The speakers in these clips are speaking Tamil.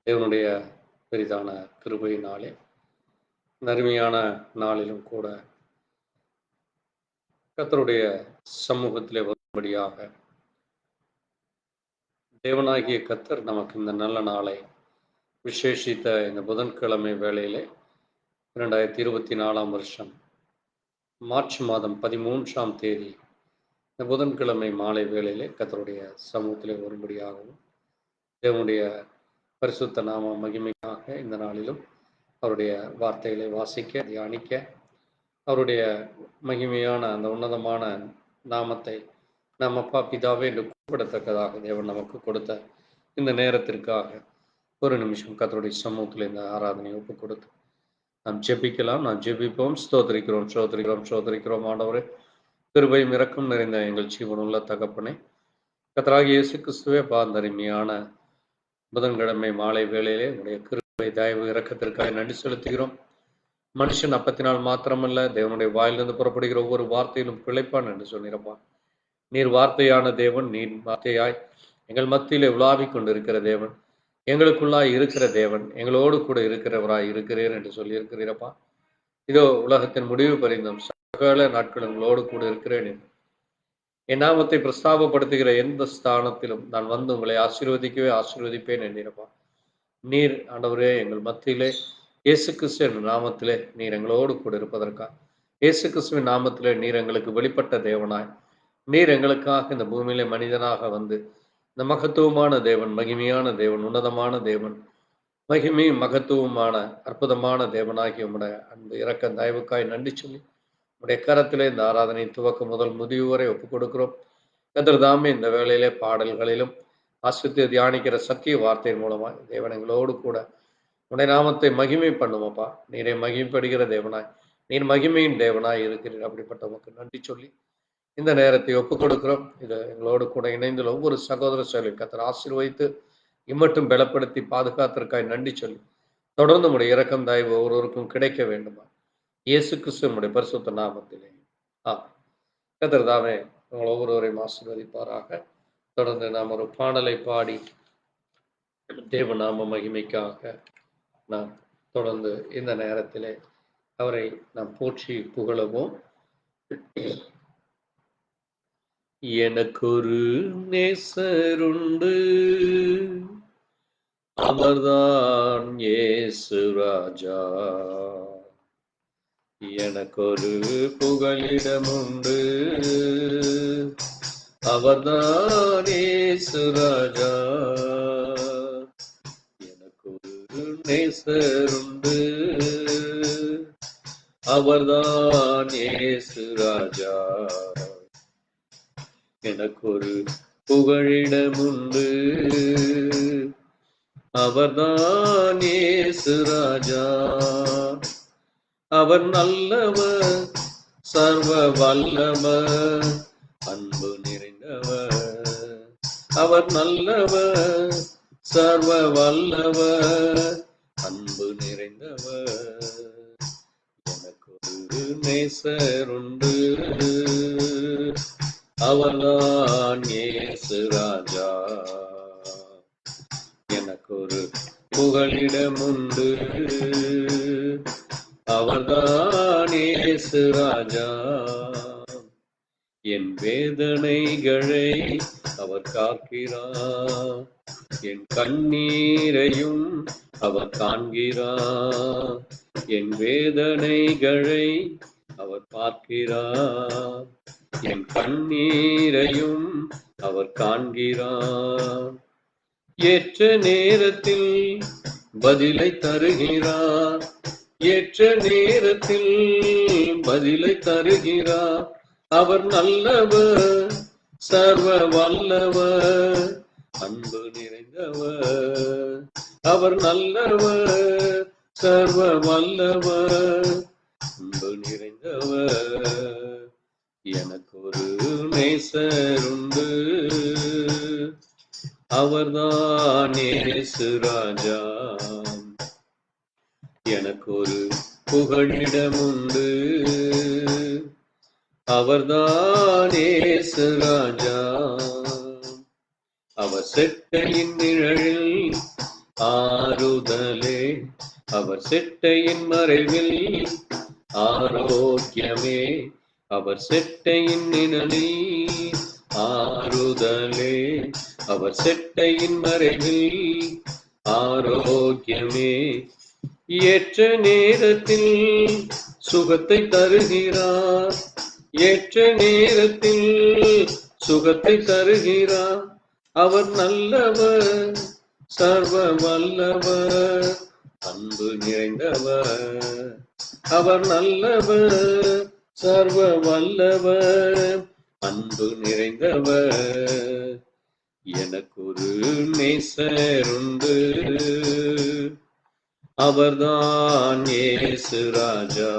தேவனுடைய பெரிதான கிருபையினாலே அருமையான நாளிலும் கூட கர்த்தருடைய சமூகத்திலே வரும்படியாக தேவனாகிய கர்த்தர் நமக்கு இந்த நல்ல நாளை விசேஷித்த இந்த புதன்கிழமை வேளையிலே 2024 வருஷம் மார்ச் மாதம் 13ஆம் தேதி இந்த புதன்கிழமை மாலை வேளையிலே கர்த்தருடைய சமூகத்திலே வரும்படியாகவும் தேவனுடைய பரிசுத்த நாம மகிமைக்காக இந்த நாளிலும் அவருடைய வார்த்தைகளை வாசிக்க தியானிக்க அவருடைய மகிமையான அந்த உன்னதமான நாமத்தை நம் அப்பா பிதாவே என்று கூப்பிடத்தக்கதாக தேவன் நமக்கு கொடுத்த இந்த நேரத்திற்காக ஒரு நிமிஷம் கர்த்தருடைய சமூகத்தில் இந்த ஆராதனையை ஒப்பு கொடுத்து நாம் ஜெபிக்கலாம். நாம் ஜெபிப்போம். ஸ்தோத்திரிக்கிறோம் ஆண்டவரே, கிருபையும் இரக்கம் நிறைந்த எங்கள் ஜீவனுள்ள தகப்பனே, கர்த்தராகிய இயேசு கிறிஸ்துவே, பாந்தருமையான புதன்கிழமை மாலை வேளையிலே உடைய கிருபை தயவு இரக்கத்திற்காக நன்றி செலுத்துகிறோம். மனுஷன் அப்பத்தினால் மாத்திரமல்ல, தேவனுடைய வாயிலிருந்து புறப்படுகிற ஒவ்வொரு வார்த்தையிலும் பிழைப்பான் என்று சொன்னிருப்பான். நீர் வார்த்தையான தேவன், நீர் வார்த்தையாய் எங்கள் மத்தியிலே உலாவிக் கொண்டிருக்கிற தேவன், எங்களுக்குள்ளாய் இருக்கிற தேவன், எங்களோடு கூட இருக்கிறவராய் இருக்கிறீர் என்று சொல்லியிருக்கிறீரப்பா. இதோ உலகத்தின் முடிவு பரிந்தும் சகல நாட்கள் எங்களோடு கூட இருக்கிறேன். என் நாமத்தை பிரஸ்தாபப்படுத்துகிற எந்த ஸ்தானத்திலும் நான் வந்து உங்களை ஆசீர்வதிப்பேன் என்றிருப்பா. நீர் ஆண்டவரே எங்கள் மத்தியிலே இயேசு கிறிஸ்துவின் நாமத்திலே நீர் எங்களோடு கூட இருப்பதற்காக, இயேசு கிறிஸ்துவின் நாமத்திலே நீர் எங்களுக்கு வெளிப்பட்ட தேவனாய், நீர் எங்களுக்காக இந்த பூமியிலே மனிதனாக வந்து இந்த மகத்துவமான தேவன், மகிமையான தேவன், உன்னதமான தேவன், மகிமையும் மகத்துவமான அற்புதமான தேவனாகிய உம்முடைய அன்பு இரக்க தயவுக்காய் நன்றி சொல்லி உடைய கரத்திலே இந்த ஆராதனை துவக்கம் முதல் முடிவு வரை ஒப்புக் கொடுக்கிறோம். கர்த்தர்தாமே இந்த வேளையிலே பாடல்களிலும் ஆசிரியத்தை தியானிக்கிற சத்திய வார்த்தையின் மூலமாய் தேவன் எங்களோடு கூட உடைய நாமத்தை மகிமை பண்ணுமப்பா. நீரை மகிமைப்படுகிற தேவனாய், நீர் மகிமையின் தேவனாய் இருக்கிறீர். அப்படிப்பட்டவங்களுக்கு நன்றி சொல்லி இந்த நேரத்தை ஒப்புக் கொடுக்கிறோம். இது எங்களோடு கூட இணைந்துள்ள ஒவ்வொரு சகோதர செயலையும் கர்த்தர் ஆசீர்வதித்து இம்மட்டும் பலப்படுத்தி பாதுகாத்திற்காய் நன்றி சொல்லி தொடர்ந்து உடைய இரக்கம் தயவு ஒவ்வொருவருக்கும் கிடைக்க வேண்டுமா இயேசு கிறிஸ்துவினுடைய பரிசுத்த நாமத்திலே கர்த்தர் தாமே உங்கள் ஒவ்வொருவரையும் ஆசீர்வதிப்பாராக. தொடர்ந்து நாம் ஒரு பாடலை பாடி தேவ நாம மகிமைக்காக நாம் தொடர்ந்து இந்த நேரத்திலே அவரை நாம் போற்றி புகழவும். எனக்கொரு நேசருண்டு, அவர்தான் இயேசு ராஜா. எனக்கொரு புகலிடமுண்டு, அவர்தான் இயேசு ராஜா. எனக்கொரு நேசருண்டு, அவர்தான் இயேசு ராஜா. எனக்கொரு புகழிடமுண்டு, அவர்தான் இயேசு ராஜா. அவர் நல்லவர், சர்வ வல்லவர், அன்பு நிறைந்தவர். அவர் நல்லவர், சர்வ வல்லவர், அன்பு நிறைந்தவர். எனக்கொரு நேசருண்டு, அவர்தான் இயேசு ராஜா. எனக்கொரு புகலிடமுண்டு, அவர்தான் இயேசு ராஜா. என் வேதனைகளை அவர் காக்கிறார், என் கண்ணீரையும் அவர் காண்கிறார். என் வேதனைகளை அவர் பார்க்கிறார், என் கண்ணீரையும் அவர் காண்கிறார். ஏற்ற நேரத்தில் பதிலை தருகிறார், ஏற்ற நேரத்தில் பதிலை தருகிறார். அவர் நல்லவர், சர்வ வல்லவர், அன்பு நிறைந்தவர். அவர் நல்லவர், சர்வ வல்லவர், அன்பு நிறைந்தவர். எனக்கொரு நேசருண்டு, அவர்தான் இயேசு ராஜா. எனக்கொரு புகழிடமுண்டு, அவர்தான் இயேசு ராஜா. அவர் செட்டையின் நிழலில் ஆறுதலே அவர் செட்டையின் மறைவில், ஆரோக்கியமே அவர் செட்டையின் நிழலில். ஆறுதலே அவர் செட்டையின் மறைவில், ஆரோக்கியமே ஏற்ற நேரத்தில் சுகத்தை தருகிறார். ஏற்ற நேரத்தில் சுகத்தை தருகிறார். அவர் நல்லவர், சர்வ வல்லவர், அன்பு நிறைந்தவர். அவர் நல்லவர், சர்வ வல்லவர், அன்பு நிறைந்தவர். எனக்கு ஒரு நேசர் உண்டு, அவர்தான் இயேசு ராஜா.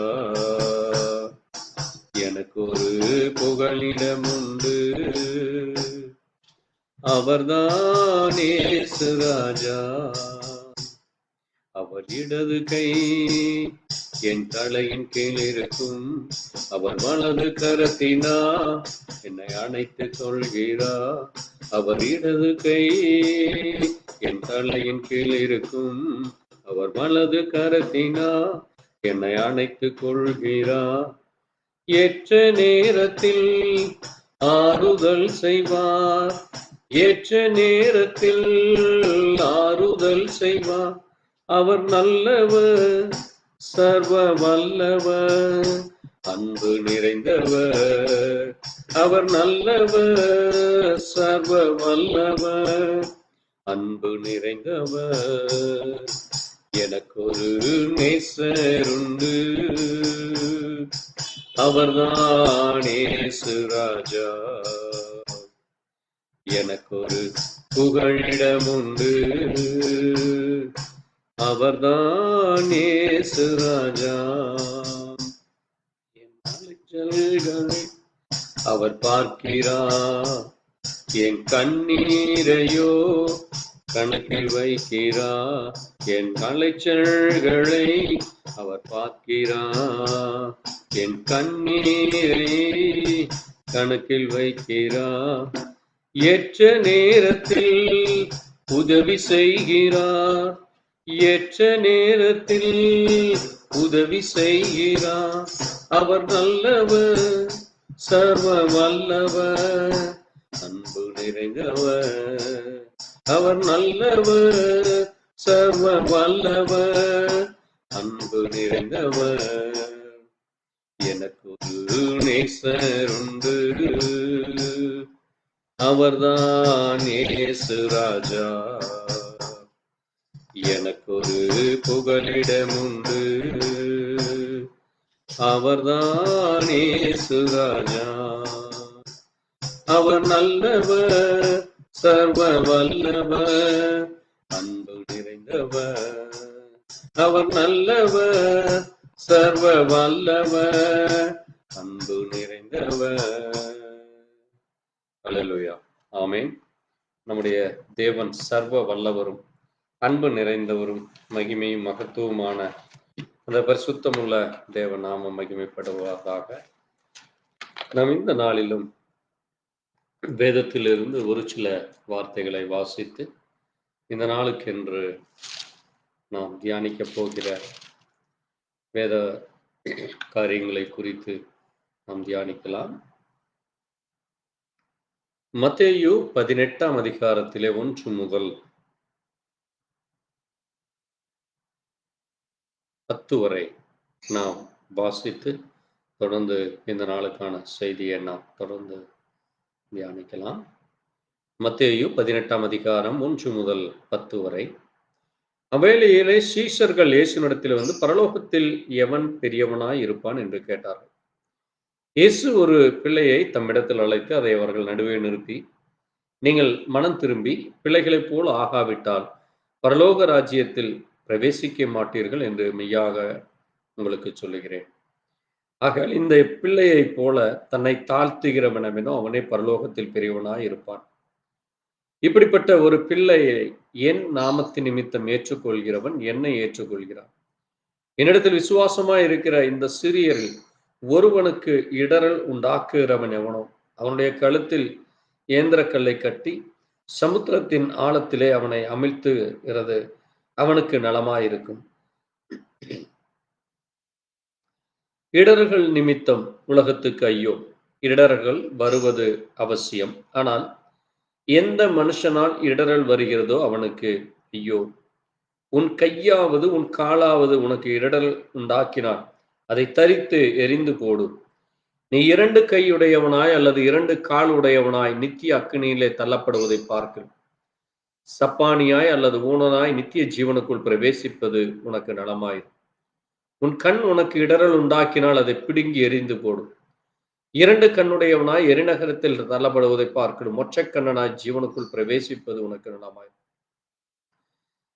எனக்கு ஒரு புகலிடம் உண்டு, அவர்தான் இயேசு ராஜா. அவர் இடது கை என் தலையின் கீழ் இருக்கும், அவர் வலது கரத்தினா என்னை அணைத்துக் கொள்கிறார். அவர் இடது கை என் தலையின் கீழ் இருக்கும், அவர் வலது கரத்தினா என்னை அணைத்துக் கொள்கிறார். ஏற்ற நேரத்தில் ஆறுதல் செய்வார். ஏற்ற நேரத்தில் ஆறுதல் செய்வார். அவர் நல்லவர், சர்வ வல்லவர், அன்பு நிறைந்தவர். அவர் நல்லவர், சர்வ வல்லவர், அன்பு நிறைந்தவர். எனக்கு ஒரு நேசர் உண்டு, அவர்தான் இயேசு ராஜா. எனக்கு ஒரு புகழிடம் உண்டு, அவர்தான் இயேசு ராஜா. என் அலைச்சல்களை அவர் பார்க்கிறார், என் கண்ணீரையோ கணக்கில் வைக்கிறார். என் அலைச்சல்களை அவர் பார்க்கிறார், என் கண்ணீரை கணக்கில் வைக்கிறார். ஏற்ற நேரத்தில் உதவி செய்கிறார். ஏற்ற நேரத்தில் உதவி செய்கிறார். அவர் நல்லவர், சர்வ வல்லவர், அன்பு நிறைந்தவர். அவர் நல்லவர், சர்வ வல்லவர், அன்பு நிறைந்தவர். எனக்கு ஒரு நேசர் உண்டு, அவர்தான் இயேசு ராஜா. எனக்கு ஒரு புகலிடம் உண்டு, அவர்தான் இயேசு ராஜா. அவர் நல்லவர், சர்வ வல்லவர், அன்பு நிறைந்தவர். அவர் நல்லவர், சர்வ வல்லவர், அன்பு நிறைந்தவர். அல்லேலூயா, ஆமென். நம்முடைய தேவன் சர்வ வல்லவரும் அன்பு நிறைந்தவரும் மகிமையும் மகத்துவமான அந்த பரிசுத்தமுள்ள தேவ நாமம் மகிமைப்படுவதாக. நாம் இந்த நாளிலும் வேதத்திலிருந்து ஒரு சில வார்த்தைகளை வாசித்து இந்த நாளுக்கென்று நாம் தியானிக்க போகிற வேத காரியங்களை குறித்து நாம் தியானிக்கலாம். மத்தேயு 18ஆம் அதிகாரத்திலே 1 முதல் 10 வரை நாம் வாசித்து தொடர்ந்து இந்த நாளுக்கான செய்தியை நாம் தொடர்ந்து தியானிக்கலாம். மத்தேயு 18ஆம் அதிகாரம் 1 முதல் 10 வரை. அவ்வேளையிலே சீஷர்கள் இயேசுவினிடத்தில் வந்து, பரலோகத்தில் எவன் பெரியவனாய் இருப்பான் என்று கேட்டார்கள். இயேசு ஒரு பிள்ளையை தம்மிடத்தில் அழைத்து அதை அவர்கள் நடுவே நிறுத்தி, நீங்கள் மனம் திரும்பி பிள்ளைகளைப் போல் ஆகாவிட்டால் பரலோக ராஜ்யத்தில் பிரவேசிக்க மாட்டீர்கள் என்று மெய்யாக உங்களுக்கு சொல்லுகிறேன். ஆக இந்த பிள்ளையைப் போல தன்னை தாழ்த்துகிறவனோ அவனே பரலோகத்தில் பெரியவனாய் இருப்பான். இப்படிப்பட்ட ஒரு பிள்ளையை என் நாமத்தின் நிமித்தம் ஏற்றுக்கொள்கிறவன் என்னை ஏற்றுக்கொள்கிறான். என்னிடத்தில் விசுவாசமாய் இருக்கிற இந்த சிறியரில் ஒருவனுக்கு இடரல் உண்டாக்குகிறவன் எவனோ அவனுடைய கழுத்தில் ஏந்திரக்கல்லை கட்டி சமுத்திரத்தின் ஆழத்திலே அவனை அமிழ்த்துகிறது அவனுக்கு நலமாயிருக்கும். இடர்கள் நிமித்தம் உலகத்துக்கு ஐயோ! இடர்கள் வருவது அவசியம். ஆனால் எந்த மனுஷனால் இடறல் வருகிறதோ அவனுக்கு ஐயோ! உன் கையாவது உன் காலாவது உனக்கு இடறல் உண்டாக்கினால் அதை தரித்து எறிந்து போடு. நீ 2 கையுடையவனாய் அல்லது 2 கால் உடையவனாய் நித்திய அக்கினியிலே தள்ளப்படுவதை பார்க்கிறேன். சப்பானியாய் அல்லது ஊனனாய் நித்திய ஜீவனுக்குள் பிரவேசிப்பது உனக்கு நலமாய். உன் கண் உனக்கு இடறல் உண்டாக்கினால் அதை பிடுங்கி எறிந்து போடும். 2 கண்ணுடையவனாய் எரிநகரத்தில் தள்ளப்படுவதை பார்க்கிறோம். ஒற்றைக் கண்ணனாய் ஜீவனுக்குள் பிரவேசிப்பது உனக்கு நலமாய்.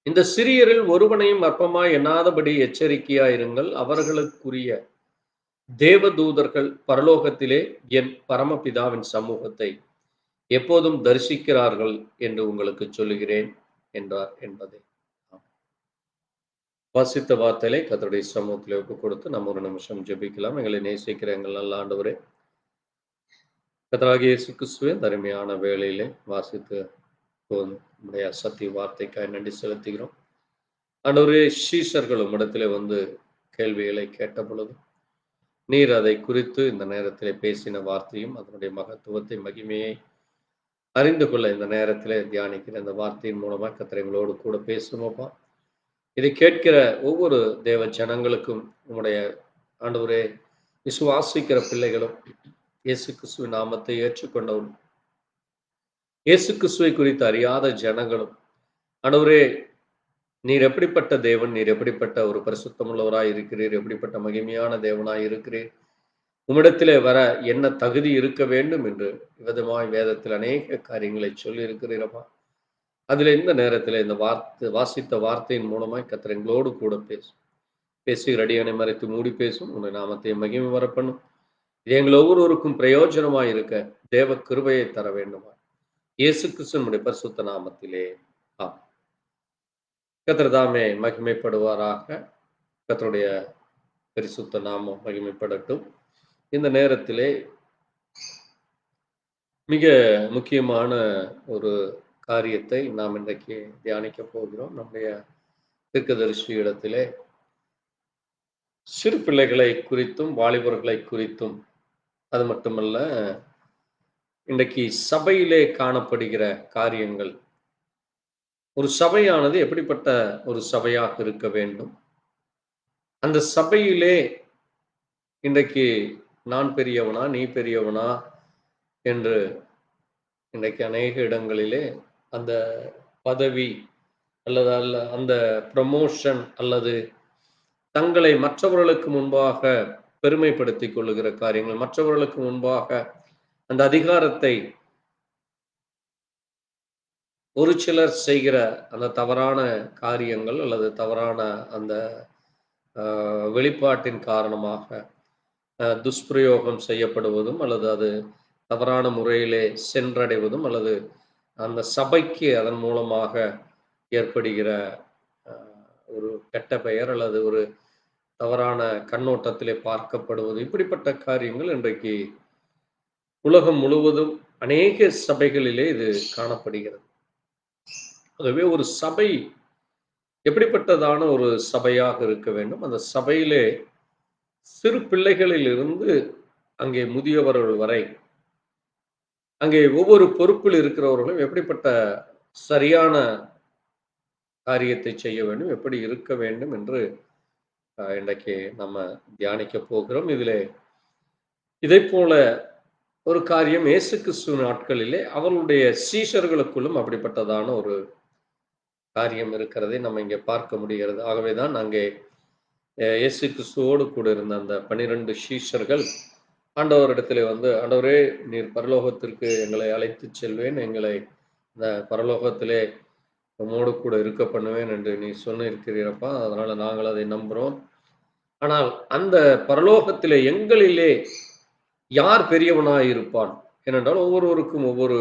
இந்த சிறியரில் ஒருவனையும் அற்பமாய் எண்ணாதபடி எச்சரிக்கையாயிருங்கள். அவர்களுக்குரிய தேவதூதர்கள் பரலோகத்திலே என் பரமபிதாவின் சமூகத்தை எப்போதும் தரிசிக்கிறார்கள் என்று உங்களுக்கு சொல்லுகிறேன் என்றார் என்பதை வாசித்த வார்த்தையிலே கர்த்தருடைய சமூகத்திலே ஒப்புக் கொடுத்து நம்ம ஒரு நிமிஷம் ஜெபிக்கலாம். எங்களை நேசிக்கிற எங்கள் நல்ல ஆண்டவரே, கர்த்தராகிய இயேசு கிறிஸ்துவின் அருமையான வேளையிலே வாசித்து உம்முடைய சத்திய வார்த்தைக்காய் நன்றி செலுத்துகிறோம். ஆண்டவரே, சீஷர்கள் உம்மிடத்திலே வந்து கேள்விகளை கேட்ட பொழுது நீர் அதை குறித்து இந்த நேரத்திலே பேசின வார்த்தையும் அதனுடைய மகத்துவத்தை மகிமையை அறிந்து கொள்ள இந்த நேரத்திலே தியானிக்கிற இந்த வார்த்தையின் மூலமாக கர்த்தர் எங்களோடு கூட பேசுமோப்பா. இதை கேட்கிற ஒவ்வொரு தேவ ஜனங்களுக்கும் உம்முடைய ஆண்டவரே விசுவாசிக்கிற பிள்ளைகளும் இயேசு கிறிஸ்துவின் நாமத்தை ஏற்றுக்கொண்டவரும் இயேசு கிறிஸ்துவை குறித்து அறியாத ஜனங்களும் ஆண்டவரே நீர் எப்படிப்பட்ட தேவன், நீர் எப்படிப்பட்ட ஒரு பரிசுத்தமுள்ளவராய் இருக்கிறீர், எப்படிப்பட்ட மகிமையான தேவனாய் இருக்கிறீர், உம்மிடத்திலே வர என்ன தகுதி இருக்க வேண்டும் என்று விதமாய் வேதத்தில் அநேக காரியங்களை சொல்லி இருக்கிறீரப்பா. அதில் இந்த நேரத்தில் இந்த வாசித்த வார்த்தையின் மூலமாய் கர்த்தர் எங்களோடு கூட பேசுகிற அடியனை மறைத்து மூடி பேசும் உன்னை நாமத்தை மகிமை வரப்பண்ணும். இது எங்கள் ஒவ்வொருவருக்கும் பிரயோஜனமாய் இருக்க தேவ கிருபையை தர வேண்டுமா இயேசு கிறிஸ்துவினுடைய பரிசுத்த நாமத்திலே கர்த்தர் தாமே மகிமைப்படுவாராக. கர்த்தருடைய பரிசுத்த நாமம் மகிமைப்படட்டும். இந்த நேரத்திலே மிக முக்கியமான ஒரு காரியத்தை நாம் இன்றைக்கு தியானிக்க போகிறோம். நம்முடைய தீர்க்கதரிசி இடத்திலே சிறு பிள்ளைகளை குறித்தும் வாலிபர்களை குறித்தும், அது மட்டுமல்ல இன்றைக்கு சபையிலே காணப்படுகிற காரியங்கள், ஒரு சபையானது எப்படிப்பட்ட ஒரு சபையாக இருக்க வேண்டும், அந்த சபையிலே இன்றைக்கு நான் பெரியவனா நீ பெரியவனா என்று இன்றைக்கு அநேக இடங்களிலே அந்த பதவி அல்லது அந்த ப்ரமோஷன் அல்லது தங்களை மற்றவர்களுக்கு முன்பாக பெருமைப்படுத்திக் கொள்ளுகிற காரியங்கள், மற்றவர்களுக்கு முன்பாக அந்த அதிகாரத்தை ஒரு சிலர் செய்கிற அந்த தவறான காரியங்கள் அல்லது தவறான அந்த வெளிப்பாட்டின் காரணமாக துஷ்பிரயோகம் செய்யப்படுவதும் அல்லது அது தவறான முறையிலே சென்றடைவதும் அல்லது அந்த சபைக்கு அதன் மூலமாக ஏற்படுகிற ஒரு கெட்ட பெயர் அல்லது ஒரு தவறான கண்ணோட்டத்திலே பார்க்கப்படுவது, இப்படிப்பட்ட காரியங்கள் இன்றைக்கு உலகம் முழுவதும் அநேக சபைகளிலே இது காணப்படுகிறது. ஆகவே ஒரு சபை எப்படிப்பட்டதான ஒரு சபையாக இருக்க வேண்டும், அந்த சபையிலே சிறு பிள்ளைகளில் இருந்து அங்கே முதியவர்கள் வரை அங்கே ஒவ்வொரு பொறுப்பில் இருக்கிறவர்களும் எப்படிப்பட்ட சரியான காரியத்தை செய்ய வேண்டும், எப்படி இருக்க வேண்டும் என்று இன்றைக்கு நம்ம தியானிக்க போகிறோம். இதை போல ஒரு காரியம் இயேசு கிறிஸ்து நாட்களிலே அவர்களுடைய சீஷர்களுக்குள்ளும் அப்படிப்பட்டதான ஒரு காரியம் இருக்கிறதை நம்ம இங்கே பார்க்க முடிகிறது. ஆகவேதான் அங்கே இயேசு கிறிஸ்துவோடு கூட இருந்த அந்த 12 சீஷர்கள் ஆண்டவரிடத்திலே வந்து, ஆண்டவரே நீர் பரலோகத்திற்கு எங்களை அழைத்து செல்வேன், எங்களை இந்த பரலோகத்திலே உம்மோடு கூட இருக்க பண்ணுவேன் என்று நீ சொன்னிருக்கிறீரப்பா, அதனால நாங்கள் அதை நம்புகிறோம். ஆனால் அந்த பரலோகத்திலே எங்களிலே யார் பெரியவனாய் இருப்பான்? ஏனென்றால் ஒவ்வொருவருக்கும் ஒவ்வொரு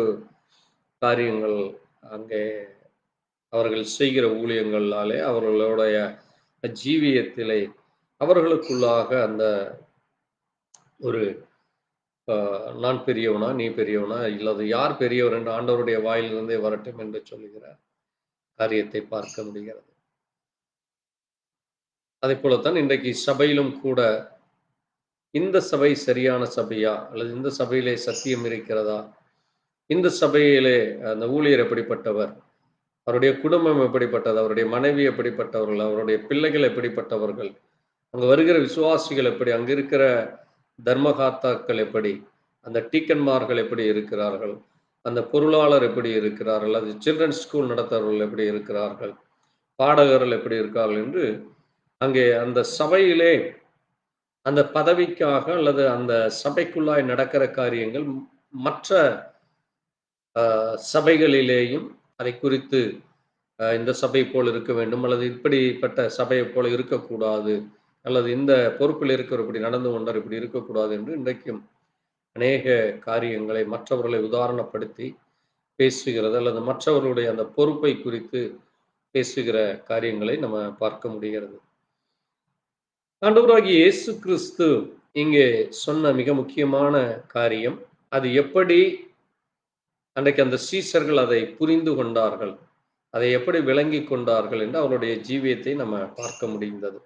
காரியங்கள் அங்கே அவர்கள் செய்கிற ஊழியங்களாலே அவர்களுடைய ஜீவியத்திலே அவர்களுக்குள்ளாக அந்த ஒரு நான் பெரியவனா நீ பெரியவனா இல்லது யார் பெரியவர் என்று ஆண்டவருடைய வாயிலிருந்தே வரட்டும் என்று சொல்லுகிற காரியத்தை பார்க்க முடிகிறது. அதே போலத்தான் இன்றைக்கு சபையிலும் கூட இந்த சபை சரியான சபையா, அல்லது இந்த சபையிலே சத்தியம் இருக்கிறதா, இந்த சபையிலே அந்த ஊழியர் எப்படிப்பட்டவர், அவருடைய குடும்பம் எப்படிப்பட்டது, அவருடைய மனைவி எப்படிப்பட்டவர்கள், அவருடைய பிள்ளைகள் எப்படிப்பட்டவர்கள், அங்க வருகிற விசுவாசிகள் எப்படி, அங்க இருக்கிற தர்மகாத்தாக்கள் எப்படி, அந்த டீக்கன்மார்கள் எப்படி இருக்கிறார்கள், அந்த பொருளாளர் எப்படி இருக்கிறார்கள், அது சில்ட்ரன்ஸ் ஸ்கூல் நடத்துறவர்கள் எப்படி இருக்கிறார்கள், பாடகர்கள் எப்படி இருக்கிறார்கள் என்று அங்கே அந்த சபையிலே அந்த பதவிக்காக அல்லது அந்த சபைக்குள்ளாய் நடக்கிற காரியங்கள் மற்ற சபைகளிலேயும் அதை குறித்து இந்த சபை போல் இருக்க வேண்டும், அல்லது இப்படிப்பட்ட சபையை போல இருக்கக்கூடாது, அல்லது இந்த பொறுப்பில் இருக்கிற இப்படி நடந்து கொண்டார் இப்படி இருக்கக்கூடாது என்று இன்றைக்கும் அநேக காரியங்களை மற்றவர்களை உதாரணப்படுத்தி பேசுகிறது, அல்லது மற்றவர்களுடைய அந்த பொறுப்பை குறித்து பேசுகிற காரியங்களை நம்ம பார்க்க முடிகிறது. ஆண்டவராகிய இயேசு கிறிஸ்து இங்கே சொன்ன மிக முக்கியமான காரியம், அது எப்படி அன்றைக்கு அந்த சீஷர்கள் அதை புரிந்து கொண்டார்கள், அதை எப்படி விளங்கி கொண்டார்கள் என்று அவருடைய ஜீவியத்தை நம்ம பார்க்க முடிந்தது.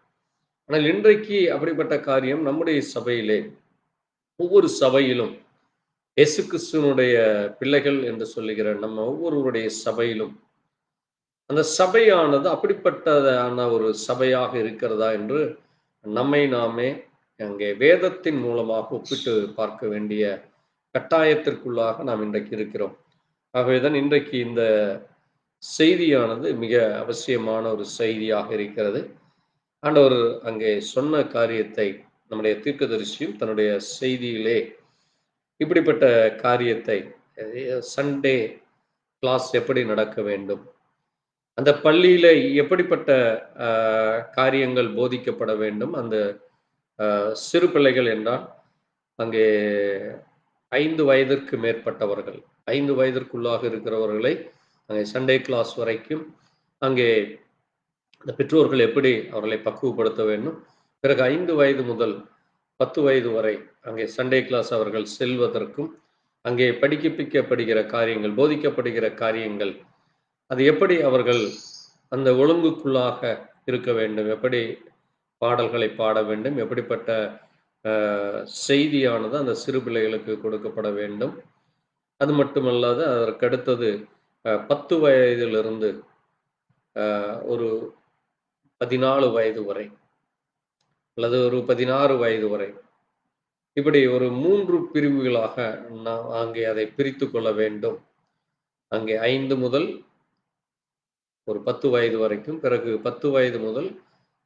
ஆனால் இன்றைக்கு அப்படிப்பட்ட காரியம் நம்முடைய சபையிலே, ஒவ்வொரு சபையிலும் இயேசு கிறிஸ்துவனுடைய பிள்ளைகள் என்று சொல்லுகிற நம்ம ஒவ்வொருவருடைய சபையிலும் அந்த சபையானது அப்படிப்பட்டதான ஒரு சபையாக இருக்கிறதா என்று நம்மை நாமே அங்கே வேதத்தின் மூலமாக ஒப்பிட்டு பார்க்க வேண்டிய கட்டாயத்திற்குள்ளாக நாம் இன்றைக்கு இருக்கிறோம். ஆகவேதான் இன்றைக்கு இந்த செய்தியானது மிக அவசியமான ஒரு செய்தியாக இருக்கிறது. ஆண்டவர் அங்கே சொன்ன காரியத்தை நம்முடைய தீர்க்கதரிசியும் தன்னுடைய செய்தியிலே இப்படிப்பட்ட காரியத்தை, சண்டே கிளாஸ் எப்படி நடக்க வேண்டும், அந்த பள்ளியில எப்படிப்பட்ட காரியங்கள் போதிக்கப்பட வேண்டும், அந்த சிறு பிள்ளைகள் என்றால் அங்கே 5 வயதிற்கு மேற்பட்டவர்கள், 5 வயதிற்குள்ளாக இருக்கிறவர்களை அங்கே சண்டே கிளாஸ் வரைக்கும் அங்கே அந்த பெற்றோர்கள் எப்படி அவர்களை பக்குவப்படுத்த வேண்டும், பிறகு 5 வயது முதல் 10 வயது வரை அங்கே சண்டே கிளாஸ் அவர்கள் செல்வதற்கும், அங்கே படிக்கப்படுகிற காரியங்கள், போதிக்கப்படுகிற காரியங்கள், அது எப்படி அவர்கள் அந்த ஒழுங்குக்குள்ளாக இருக்க வேண்டும், எப்படி பாடல்களை பாட வேண்டும், எப்படிப்பட்ட செய்தியானது அந்த சிறு பிள்ளைகளுக்கு கொடுக்கப்பட வேண்டும். அது மட்டுமல்லாது அதற்கடுத்தது 10 வயதிலிருந்து ஒரு 14 வயது வரை, அல்லது ஒரு 16 வயது வரை, இப்படி ஒரு 3 பிரிவுகளாக நாம் அங்கே அதை பிரித்து கொள்ள வேண்டும். அங்கே 5 முதல் ஒரு 10 வயது வரைக்கும், பிறகு 10 வயது முதல்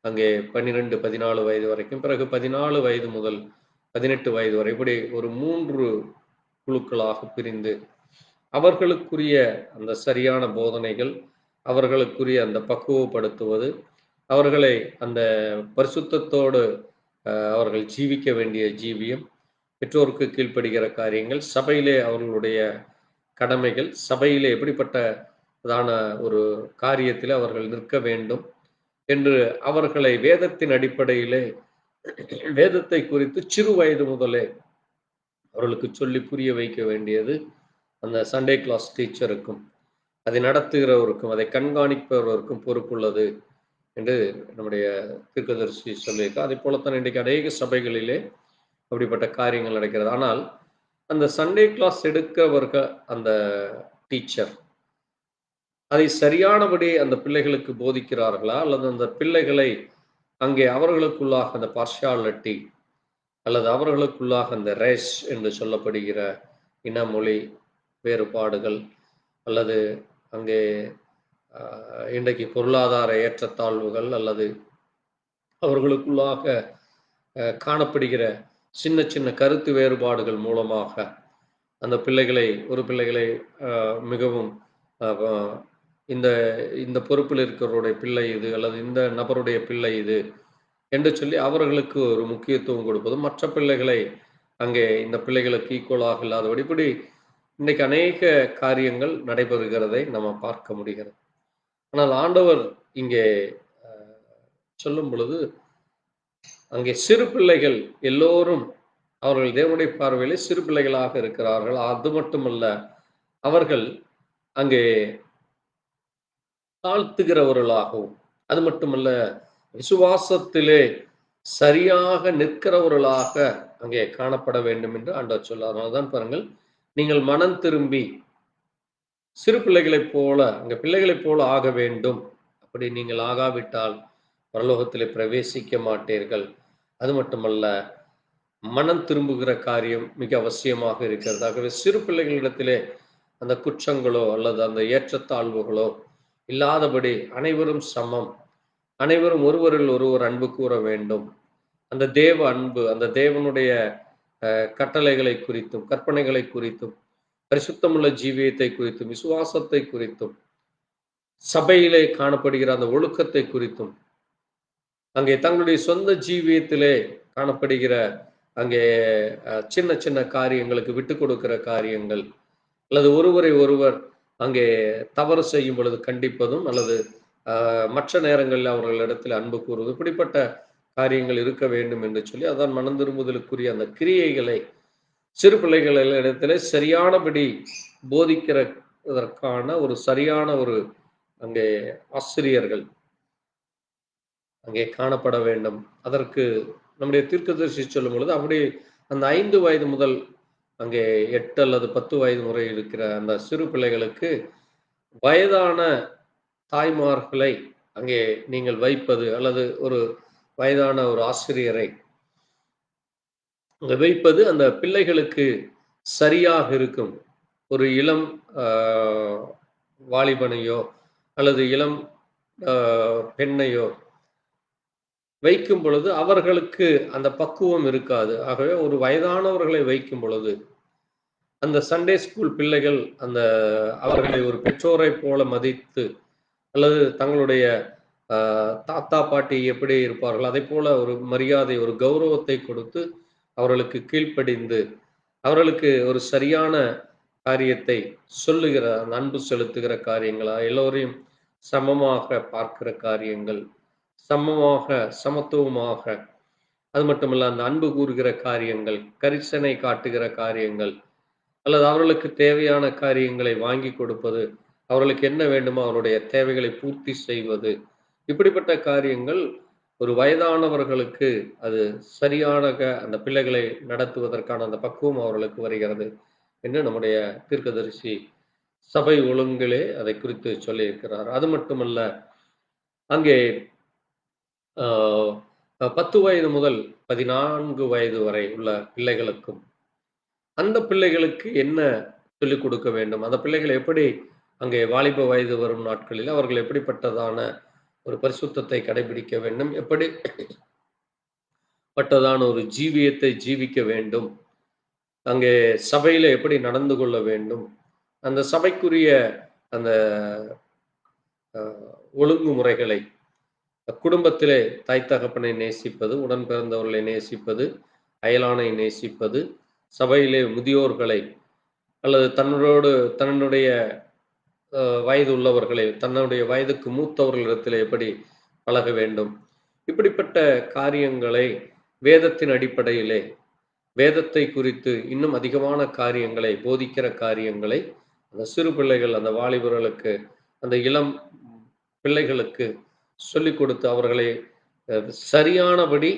அங்கே 12, 14 வயது வரைக்கும், பிறகு 14 வயது முதல் 18 வயது வரை, இப்படி ஒரு 3 குழுக்களாக பிரிந்து அவர்களுக்குரிய அந்த சரியான போதனைகள், அவர்களுக்குரிய அந்த பக்குவப்படுத்துவது, அவர்களை அந்த பரிசுத்தத்தோடு அவர்கள் ஜீவிக்க வேண்டிய ஜீவியம், பெற்றோருக்கு கீழ்ப்படுகிற காரியங்கள், சபையிலே அவர்களுடைய கடமைகள், சபையிலே எப்படிப்பட்டதான ஒரு காரியத்தில் அவர்கள் நிற்க வேண்டும் என்று அவர்களை வேதத்தின் அடிப்படையிலே, வேதத்தை குறித்து சிறு வயது முதலே அவர்களுக்கு சொல்லி புரிய வைக்க வேண்டியது அந்த சண்டே கிளாஸ் டீச்சருக்கும், அதை நடத்துகிறவருக்கும், அதை கண்காணிப்பவருக்கும் பொறுப்புள்ளது என்று நம்முடைய தீர்க்கதரிசி சொல்லியிருக்கார். அதே போலத்தான் இன்றைக்கு அநேக சபைகளிலே அப்படிப்பட்ட காரியங்கள் நடக்கிறது. ஆனால் அந்த சண்டே கிளாஸ் எடுக்கிறவர்கள், அந்த டீச்சர் அதை சரியானபடி அந்த பிள்ளைகளுக்கு போதிக்கிறார்களா, அல்லது அந்த பிள்ளைகளை அங்கே அவர்களுக்குள்ளாக அந்த பார்ஷியாலிட்டி, அல்லது அவர்களுக்குள்ளாக அந்த ரேஸ் என்று சொல்லப்படுகிற இன மொழி வேறுபாடுகள், அல்லது அங்கே இன்றைக்கு பொருளாதார ஏற்றத்தாழ்வுகள், அல்லது அவர்களுக்குள்ளாக காணப்படுகிற சின்ன சின்ன கருத்து வேறுபாடுகள் மூலமாக அந்த பிள்ளைகளை, ஒரு பிள்ளைகளை மிகவும் இந்த இந்த பொறுப்பில் இருக்கிறவருடைய பிள்ளை இது, அல்லது இந்த நபருடைய பிள்ளை இது என்று சொல்லி அவர்களுக்கு ஒரு முக்கியத்துவம் கொடுப்பதும், மற்ற பிள்ளைகளை அங்கே இந்த பிள்ளைகளுக்கு ஈக்குவலாக இல்லாதபடி இப்படி இன்றைக்கு அநேக காரியங்கள் நடைபெறுகிறதை நம்ம பார்க்க முடிகிறது. ஆனால் ஆண்டவர் இங்கே சொல்லும் பொழுது அங்கே சிறு பிள்ளைகள் எல்லோரும் அவர்கள் தேவனுடைய பார்வையிலே சிறு பிள்ளைகளாக இருக்கிறார்கள். அது மட்டுமல்ல, அவர்கள் அங்கே தாழ்த்துகிறவர்களாகவும், அது மட்டுமல்ல விசுவாசத்திலே சரியாக நிற்கிறவர்களாக அங்கே காணப்பட வேண்டும் என்று ஆண்டவர் சொல்றார். அதனால்தான் பாருங்கள், நீங்கள் மனம் திரும்பி சிறு பிள்ளைகளைப் போல, அங்க பிள்ளைகளைப் போல ஆக வேண்டும். அப்படி நீங்கள் ஆகாவிட்டால் பரலோகத்திலே பிரவேசிக்க மாட்டீர்கள். அது மட்டுமல்ல, மனம் திரும்புகிற காரியம் மிக அவசியமாக இருக்கிறது. ஆகவே சிறு பிள்ளைகளிடத்திலே அந்த குற்றங்களோ அல்லது அந்த ஏற்றத்தாழ்வுகளோ இல்லாதபடி அனைவரும் சமம். அனைவரும் ஒருவரில் ஒருவர் அன்பு கூற வேண்டும். அந்த தேவ அன்பு, அந்த தேவனுடைய கட்டளைகளை குறித்தும், கற்பனைகளை குறித்தும், பரிசுத்தமுள்ள ஜீவியத்தை குறித்தும், விசுவாசத்தை குறித்தும், சபையிலே காணப்படுகிற அந்த ஒழுக்கத்தை குறித்தும், அங்கே தங்களுடைய சொந்த ஜீவியத்திலே காணப்படுகிற அங்கே சின்ன சின்ன காரியங்களுக்கு விட்டு கொடுக்கிற காரியங்கள், அல்லது ஒருவரை ஒருவர் அங்கே தவறு செய்யும் பொழுது கண்டிப்பதும், அல்லது மற்ற நேரங்களில் அவர்களிடத்தில் அன்பு கூறுவது, இப்படிப்பட்ட காரியங்கள் இருக்க வேண்டும் என்று சொல்லி, அதான் மனம் திரும்புதலுக்குரிய அந்த கிரியைகளை சிறு பிள்ளைகளிடத்திலே சரியானபடி போதிக்கிறதற்கான ஒரு சரியான ஒரு அங்கே ஆசிரியர்கள் அங்கே காணப்பட வேண்டும். அதற்கு நம்முடைய தீர்க்கதரிசி சொல்லும் பொழுது அப்படி அந்த 5 வயது முதல் அங்கே 8 அல்லது 10 வயது முறை இருக்கிற அந்த சிறு பிள்ளைகளுக்கு வயதான தாய்மார்களை அங்கே நீங்கள் வைப்பது, அல்லது ஒரு வயதான ஒரு ஆசிரியரை அங்கே வைப்பது அந்த பிள்ளைகளுக்கு சரியாக இருக்கும். ஒரு இளம் வாலிபனையோ அல்லது இளம் பெண்ணையோ வைக்கும் பொழுது அவர்களுக்கு அந்த பக்குவம் இருக்காது. ஆகவே ஒரு வயதானவர்களை வைக்கும் பொழுது அந்த சண்டே ஸ்கூல் பிள்ளைகள் அந்த அவர்களை ஒரு பெற்றோரை போல மதித்து, அல்லது தங்களுடைய தாத்தா பாட்டி எப்படி இருப்பார்கள் அதை போல ஒரு மரியாதை, ஒரு கௌரவத்தை கொடுத்து அவர்களுக்கு கீழ்ப்படிந்து அவர்களுக்கு ஒரு சரியான காரியத்தை சொல்லுகிற, அன்பு செலுத்துகிற காரியங்களா, எல்லோரையும் சமமாக பார்க்கிற காரியங்கள், சமமாக சமத்துவமாக, அது மட்டுமல்ல அந்த அன்பு கூறுகிற காரியங்கள், கரிசனை காட்டுகிற காரியங்கள், அல்லது அவர்களுக்கு தேவையான காரியங்களை வாங்கி கொடுப்பது, அவர்களுக்கு என்ன வேண்டுமோ அவருடைய தேவைகளை பூர்த்தி செய்வது, இப்படிப்பட்ட காரியங்கள் ஒரு வயதானவர்களுக்கு அது சரியான அந்த பிள்ளைகளை நடத்துவதற்கான அந்த பக்குவம் அவர்களுக்கு வருகிறது என்று நம்முடைய தீர்க்கதரிசி சபை ஒழுங்கிலே அதை குறித்து சொல்லியிருக்கிறார். அது மட்டுமல்ல, அங்கே 10 வயது முதல் 14 வயது வரை உள்ள பிள்ளைகளுக்கும் அந்த பிள்ளைகளுக்கு என்ன சொல்லிக் கொடுக்க வேண்டும், அந்த பிள்ளைகள் எப்படி அங்கே வாலிப வயது வரும் நாட்களில் அவர்கள் எப்படிப்பட்டதான ஒரு பரிசுத்தத்தை கடைபிடிக்க வேண்டும், எப்படிப்பட்டதான ஒரு ஜீவியத்தை ஜீவிக்க வேண்டும், அங்கே சபையில எப்படி நடந்து கொள்ள வேண்டும், அந்த சபைக்குரிய அந்த ஒழுங்குமுறைகளை, குடும்பத்திலே தாய் தகப்பனை நேசிப்பது, உடன் பிறந்தவர்களை நேசிப்பது, அயலானை நேசிப்பது, சபையிலே முதியோர்களை அல்லது தன்னுடைய வயது உள்ளவர்களை தன்னுடைய வயதுக்கு மூத்தவர்களிடத்தில் எப்படி பழக வேண்டும், இப்படிப்பட்ட காரியங்களை வேதத்தின் அடிப்படையிலே, வேதத்தை குறித்து இன்னும் அதிகமான காரியங்களை போதிக்கிற காரியங்களை அந்த சிறு பிள்ளைகள், அந்த வாலிபர்களுக்கு, அந்த இளம் பிள்ளைகளுக்கு சொல்லிக் கொடுத்து அவர்களை சரியானபடி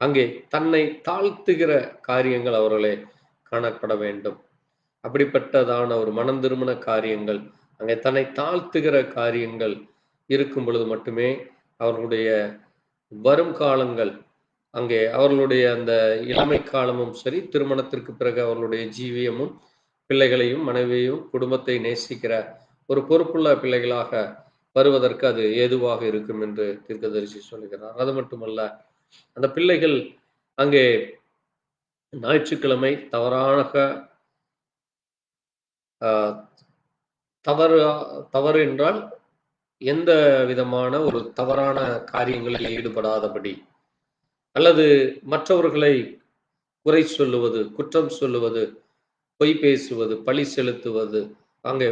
அங்கே தன்னை தாழ்த்துகிற காரியங்கள் அவர்களே காணப்பட வேண்டும். அப்படிப்பட்டதான ஒரு மனம் திருமண காரியங்கள், அங்கே தன்னை தாழ்த்துகிற காரியங்கள் இருக்கும் பொழுது மட்டுமே அவர்களுடைய வரும் காலங்கள், அங்கே அவர்களுடைய அந்த இளமை காலமும் சரி, திருமணத்திற்கு பிறகு அவர்களுடைய ஜீவியமும், பிள்ளைகளையும் மனைவியையும் குடும்பத்தை நேசிக்கிற ஒரு பொறுப்புள்ள பிள்ளைகளாக வருவதற்கு அது ஏதுவாக இருக்கும் என்று தீர்க்கதரிசி சொல்லுகிறார். அது மட்டுமல்ல, அந்த பிள்ளைகள் அங்கே ஞாயிற்றுக்கிழமை தவறு என்றால் எந்த விதமான ஒரு தவறான காரியங்களில் ஈடுபடாதபடி, அல்லது மற்றவர்களை குறை சொல்லுவது, குற்றம் சொல்லுவது, பொய் பேசுவது, பழி செலுத்துவது, அங்கே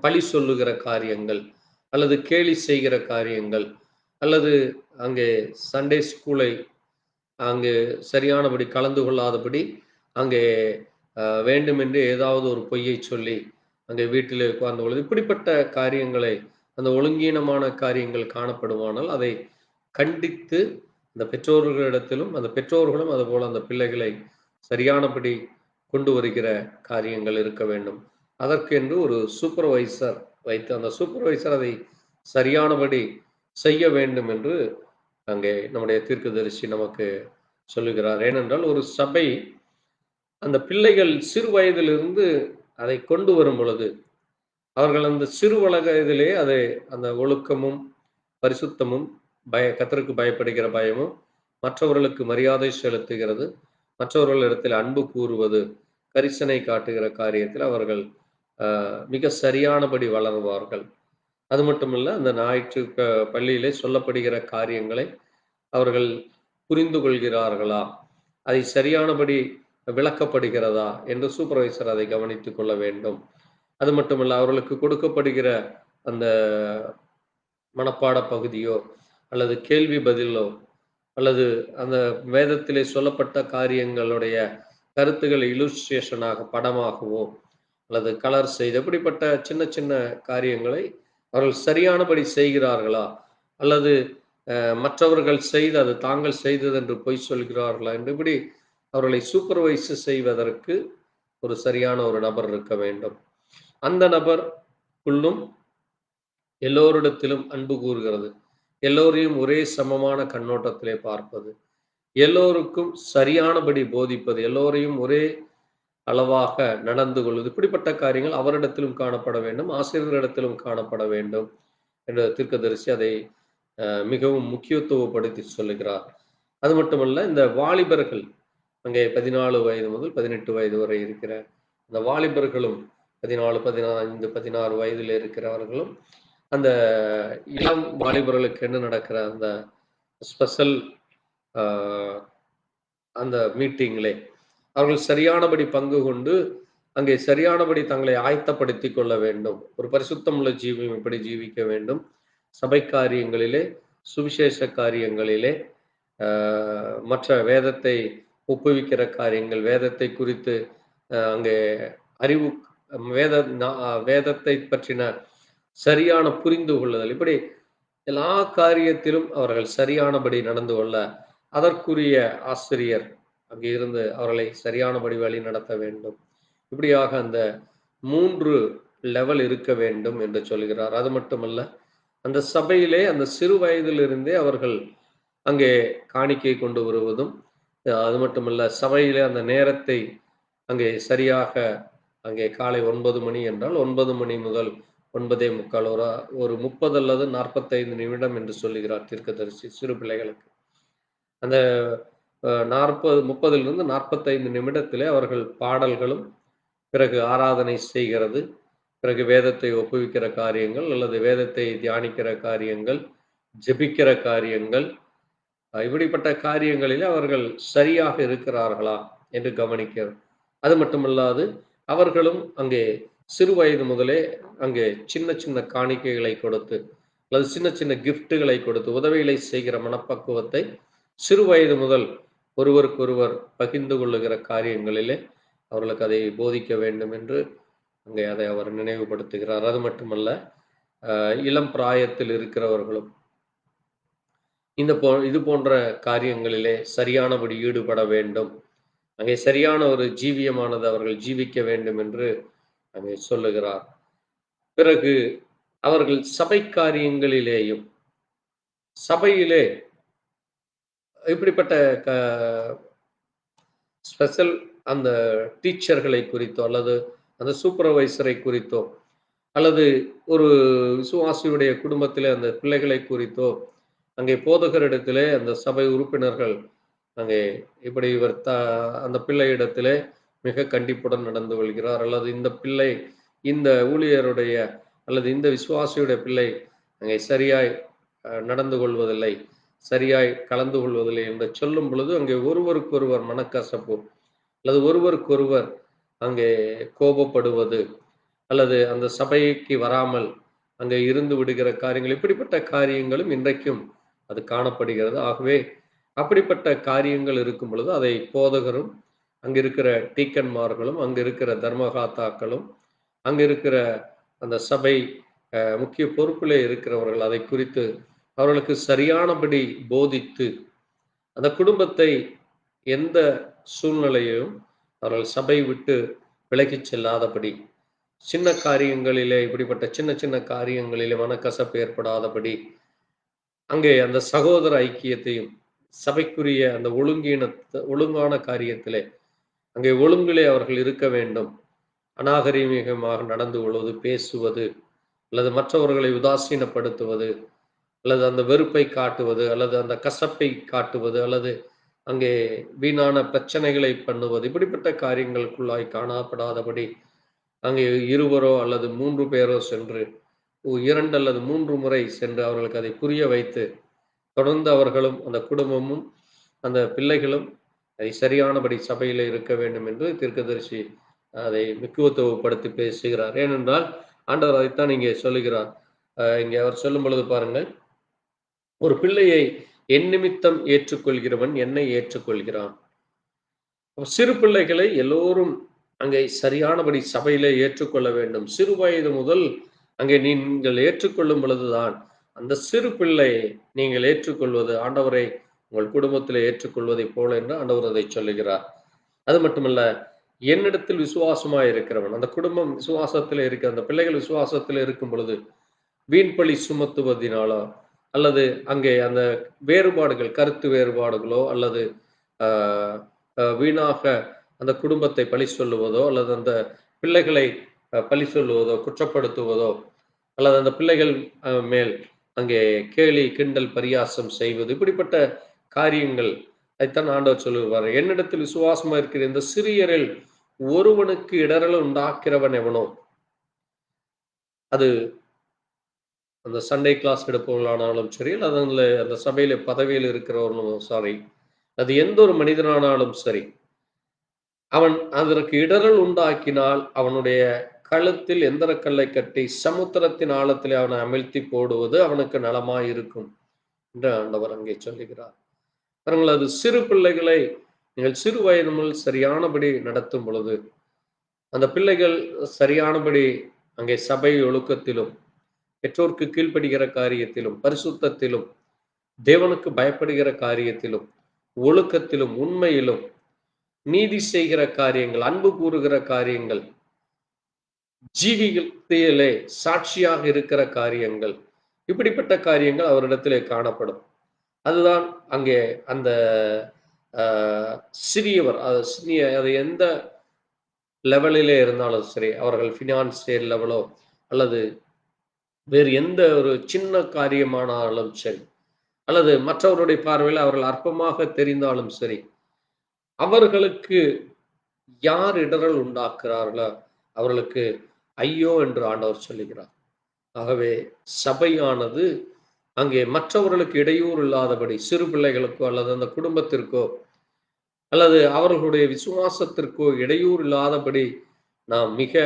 பழி சொல்லுகிற காரியங்கள், அல்லது கேலி செய்கிற காரியங்கள், அல்லது அங்கே சண்டே ஸ்கூலை அங்கு சரியானபடி கலந்து கொள்ளாதபடி அங்கே வேண்டுமென்று ஏதாவது ஒரு பொய்யை சொல்லி அங்கே வீட்டில் உட்கார்ந்து கொள்வது, இப்படிப்பட்ட காரியங்களை, அந்த ஒழுங்கீனமான காரியங்கள் காணப்படுமானால் அதை கண்டித்து அந்த பெற்றோர்களிடத்திலும், அந்த பெற்றோர்களும் அதுபோல அந்த பிள்ளைகளை சரியானபடி கொண்டு வருகிற காரியங்கள் இருக்க வேண்டும். அதற்கென்று ஒரு சூப்பர்வைசர் வைத்து, அந்த சூப்பர்வைசர் அதை சரியானபடி செய்ய வேண்டும் என்று அங்கே நம்முடைய தீர்க்கதரிசி நமக்கு சொல்லுகிறார். ஏனென்றால் ஒரு சபை அந்த பிள்ளைகள் சிறு வயதிலிருந்து அதை கொண்டு வரும் பொழுது, அவர்கள் அந்த சிறு வயதிலே அதை அந்த ஒழுக்கமும், பரிசுத்தமும், கர்த்தருக்கு பயப்படுகிற பயமும், மற்றவர்களுக்கு மரியாதை செலுத்துகிறது, மற்றவர்களிடத்தில் அன்பு கூறுவது, கரிசனை காட்டுகிற காரியத்தில் அவர்கள் மிக சரியானபடி வளருவார்கள். அது மட்டுமல்ல, அந்த பள்ளியிலே சொல்லப்படுகிற காரியங்களை அவர்கள் புரிந்து கொள்கிறார்களா? அதை சரியானபடி விளக்கப்படுகிறதா? என்று சூப்பர்வைசர் அதை கவனித்துக் கொள்ள வேண்டும். அது மட்டுமல்ல, அவர்களுக்கு கொடுக்கப்படுகிற அந்த மனப்பாட பகுதியோ, அல்லது கேள்வி பதிலோ, அல்லது அந்த வேதத்திலே சொல்லப்பட்ட காரியங்களுடைய கருத்துக்களை இல்லுஸ்ட்ரேஷனாக படமாகவோ, அல்லது கலர் செய்து இப்படிப்பட்ட சின்ன சின்ன காரியங்களை அவர்கள் சரியானபடி செய்கிறார்களா? அல்லது மற்றவர்கள் செய்து அது தாங்கள் செய்தது என்று பொய் சொல்கிறார்களா? என்று இப்படி அவர்களை சூப்பர்வைஸ் செய்வதற்கு ஒரு சரியான ஒரு நபர் இருக்க வேண்டும். அந்த நபருக்குள்ளும் எல்லோரிடத்திலும் அன்பு கூறுகிறது, எல்லோரையும் ஒரே சமமான கண்ணோட்டத்திலே பார்ப்பது, எல்லோருக்கும் சரியானபடி போதிப்பது, எல்லோரையும் ஒரே அளவாக நடந்து கொள்வது, இப்படிப்பட்ட காரியங்கள் அவரிடத்திலும் காணப்பட வேண்டும், ஆசிரியர்களிடத்திலும் காணப்பட வேண்டும் என்ற தீர்க்கதரிசி அதை மிகவும் முக்கியத்துவப்படுத்தி சொல்லுகிறார். அது மட்டுமல்ல, இந்த வாலிபர்கள் அங்கே 14 வயது முதல் 18 வயது வரை இருக்கிற அந்த வாலிபர்களும் 14, 15, 16 வயதில் இருக்கிறவர்களும் அந்த இளம் வாலிபர்களுக்கு என்ன நடக்கிற அந்த ஸ்பெஷல் அந்த மீட்டிங்லே அவர்கள் சரியானபடி பங்கு கொண்டு அங்கே சரியானபடி தங்களை ஆயத்தப்படுத்திக் கொள்ள வேண்டும். ஒரு பரிசுத்தமுள்ள ஜீவியம் எப்படி ஜீவிக்க வேண்டும், சபை காரியங்களிலே, சுவிசேஷ காரியங்களிலே, மற்ற வேதத்தை ஒப்புவிக்கிற காரியங்கள், வேதத்தை குறித்து அங்கே அறிவு, வேதத்தை பற்றின சரியான புரிந்து கொள்ளுதல், இப்படி எல்லா காரியத்திலும் அவர்கள் சரியானபடி நடந்து கொள்ள அதற்குரிய ஆசிரியர் அங்கே இருந்து அவர்களை சரியானபடி வழி நடத்த வேண்டும். இப்படியாக அந்த 3 லெவல் இருக்க வேண்டும் என்று சொல்கிறார். அது மட்டுமல்ல, அந்த சபையிலே அந்த சிறு வயதிலிருந்தே அவர்கள் அங்கே காணிக்கை கொண்டு வருவதும், அது மட்டுமல்ல, சபையிலே அந்த நேரத்தை அங்கே சரியாக அங்கே காலை 9 மணி என்றால் 9 மணி முதல் 9:45 ஒரு 30 அல்லது 45 நிமிடம் என்று சொல்லுகிறார் தீர்க்கதரிசி சிறு பிள்ளைகளுக்கு. அந்த 30லிருந்து 45 நிமிடத்திலே அவர்கள் பாடல்களும், பிறகு ஆராதனை செய்கிறது, பிறகு வேதத்தை ஒப்புவிக்கிற காரியங்கள், அல்லது வேதத்தை தியானிக்கிற காரியங்கள், ஜெபிக்கிற காரியங்கள், இப்படிப்பட்ட காரியங்களில் அவர்கள் சரியாக இருக்கிறார்களா என்று கவனிக்கிறது. அது மட்டுமல்லாது அவர்களும் அங்கே சிறு வயது முதலே அங்கே சின்ன சின்ன காணிக்கைகளை கொடுத்து, அல்லது சின்ன சின்ன கிஃப்ட்டுகளை கொடுத்து உதவிகளை செய்கிற மனப்பக்குவத்தை சிறு வயது முதல் ஒருவருக்கொருவர் பகிர்ந்து கொள்ளுகிற காரியங்களிலே அவர்களுக்கு அதை போதிக்க வேண்டும் என்று அங்கே அதை அவர் நினைவுபடுத்துகிறார். அது மட்டுமல்ல, இளம் பிராயத்தில் இருக்கிறவர்களும் இது போன்ற காரியங்களிலே சரியானபடி ஈடுபட வேண்டும், அங்கே சரியான ஒரு ஜீவியமானது அவர்கள் ஜீவிக்க வேண்டும் என்று அங்கே சொல்லுகிறார். பிறகு அவர்கள் சபை காரியங்களிலேயும், சபையிலே இப்படிப்பட்ட ஸ்பெஷல் அந்த டீச்சர்களை குறித்தோ, அல்லது அந்த சூப்பர்வைசரை குறித்தோ, அல்லது ஒரு விசுவாசியுடைய குடும்பத்திலே அந்த பிள்ளைகளை குறித்தோ, அங்கே போதகரிடத்திலே அந்த சபை உறுப்பினர்கள் அங்கே இப்படி இவர் அந்த பிள்ளையிடத்திலே மிக கண்டிப்புடன் நடந்து கொள்கிறார், அல்லது இந்த பிள்ளை இந்த ஊழியருடைய அல்லது இந்த விசுவாசியுடைய பிள்ளை அங்கே சரியாய் நடந்து கொள்வதில்லை, சரியாய் கலந்து கொள்வதில்லை என்று சொல்லும் பொழுது அங்கே ஒருவருக்கொருவர் மனக்கசப்பு, அல்லது ஒருவருக்கொருவர் அங்கே கோபப்படுவது, அல்லது அந்த சபைக்கு வராமல் அங்கே இருந்து விடுகிற காரியங்கள், இப்படிப்பட்ட காரியங்களும் இன்றைக்கும் அது காணப்படுகிறது. ஆகவே அப்படிப்பட்ட காரியங்கள் இருக்கும் பொழுது அதை போதகரும், அங்க இருக்கிற டீக்கன்மார்களும், அங்க இருக்கிற தர்மகாத்தாக்களும், அங்க இருக்கிற அந்த சபை முக்கிய பொறுப்பிலே இருக்கிறவர்கள் அதை குறித்து அவர்களுக்கு சரியானபடி போதித்து அந்த குடும்பத்தை எந்த சூழ்நிலையிலும் அவர்கள் சபை விட்டு விலகிச் செல்லாதபடி, சின்ன காரியங்களிலே இப்படிப்பட்ட சின்ன சின்ன காரியங்களிலே மனக்கசப்பு ஏற்படாதபடி, அங்கே அந்த சகோதர ஐக்கியத்தையும் சபைக்குரிய அந்த ஒழுங்கான காரியத்திலே அங்கே ஒழுங்கிலே அவர்கள் இருக்க வேண்டும். அநாகரீகமாக நடந்து கொள்வது, பேசுவது, அல்லது மற்றவர்களை உதாசீனப்படுத்துவது, அல்லது அந்த வெறுப்பை காட்டுவது, அல்லது அந்த கசப்பை காட்டுவது, அல்லது அங்கே வீணான பிரச்சனைகளை பண்ணுவது, இப்படிப்பட்ட காரியங்களுக்குள்ளாய் காணப்படாதபடி அங்கே இருவரோ அல்லது 3 பேரோ சென்று 2 அல்லது 3 முறை சென்று அவர்களுக்கு அதை புரிய வைத்து, தொடர்ந்து அவர்களும் அந்த குடும்பமும் அந்த பிள்ளைகளும் அதை சரியானபடி சபையிலே இருக்க வேண்டும் என்று தீர்க்கதரிசி அதை முக்கியத்துவப்படுத்தி பேசுகிறார். ஏனென்றால் ஆண்டவர் அதைத்தான் இங்கே சொல்லுகிறார். இங்கே அவர் சொல்லும் பொழுது பாருங்கள், ஒரு பிள்ளையை என் நிமித்தம் ஏற்றுக்கொள்கிறவன் என்னை ஏற்றுக்கொள்கிறான். சிறு பிள்ளைகளை எல்லோரும் அங்கே சரியானபடி சபையிலே ஏற்றுக்கொள்ள வேண்டும். சிறு வயது முதல் அங்கே நீங்கள் ஏற்றுக்கொள்ளும் பொழுதுதான் அந்த சிறு பிள்ளையை நீங்கள் ஏற்றுக்கொள்வது ஆண்டவரை உங்கள் குடும்பத்தில் ஏற்றுக்கொள்வதைப் போல என்று ஆண்டவர் அதை சொல்லுகிறார். அது மட்டுமல்ல, என்னிடத்தில் விசுவாசமாய் இருக்கிறவன், அந்த குடும்பம் விசுவாசத்தில் இருக்கிற அந்த பிள்ளைகள் விசுவாசத்தில் இருக்கும் பொழுது வீண்பழி சுமத்துவதினாலோ அல்லது அங்கே அந்த வேறுபாடுகள், கருத்து வேறுபாடுகளோ அல்லது வீணாக அந்த குடும்பத்தை பழி சொல்லுவதோ அல்லது அந்த பிள்ளைகளை பழி சொல்லுவதோ குற்றப்படுத்துவதோ அல்லது அந்த பிள்ளைகள் மேல் அங்கே கேலி கிண்டல் பரியாசம் செய்வது, இப்படிப்பட்ட காரியங்கள் அதைத்தான் ஆண்டவர் சொல்லுவார். என்னிடத்தில் விசுவாசமா இருக்கிற இந்த சிறியரில் ஒருவனுக்கு இடரல் உண்டாக்கிறவன் எவனோ, அது அந்த சண்டே கிளாஸ் எடுப்பவர்களானாலும் சரி, அல்லது அந்த சபையில பதவியில் இருக்கிறவர்களும் சாரி, அது எந்த ஒரு மனிதனானாலும் சரி, அவன் அதற்கு இடரல் உண்டாக்கினால் அவனுடைய கழுத்தில் எந்திரக்கல்லை கட்டி சமுத்திரத்தின் ஆழத்திலே அவனை அமிழ்த்தி போடுவது அவனுக்கு நலமாயிருக்கும் என்று ஆண்டவர் அங்கே சொல்லுகிறார். பாருங்கள், அது சிறு பிள்ளைகளை நீங்கள் சிறு வயது முதல் சரியானபடி நடத்தும் பொழுது அந்த பிள்ளைகள் சரியானபடி அங்கே சபை ஒழுக்கத்திலும் பெற்றோருக்கு கீழ்ப்படுகிற காரியத்திலும் பரிசுத்தத்திலும் தேவனுக்கு பயப்படுகிற காரியத்திலும் ஒழுக்கத்திலும் உண்மையிலும் நீதி செய்கிற காரியங்கள், அன்பு கூறுகிற காரியங்கள், ஜீவியத்திலே சாட்சியாக இருக்கிற காரியங்கள், இப்படிப்பட்ட காரியங்கள் அவரிடத்திலே காணப்படும். அதுதான் அங்கே அந்த சிறியவர் அது எந்த லெவலிலே இருந்தாலும் சரி, அவர்கள் ஃபினான்சியல் லெவலோ அல்லது வேறு எந்த ஒரு சின்ன காரியமானாலும் சரி, அல்லது மற்றவருடைய பார்வையில் அவர்கள் அற்பமாக தெரிந்தாலும் சரி, அவர்களுக்கு யார் இடரல் உண்டாக்குறார்களோ அவர்களுக்கு ஐயோ என்று ஆண்டவர் சொல்லுகிறார். ஆகவே சபையானது அங்கே மற்றவர்களுக்கு இடையூறு இல்லாதபடி, சிறு பிள்ளைகளுக்கோ அல்லது அந்த குடும்பத்திற்கோ அல்லது அவர்களுடைய விசுவாசத்திற்கோ இடையூறு இல்லாதபடி நாம் மிக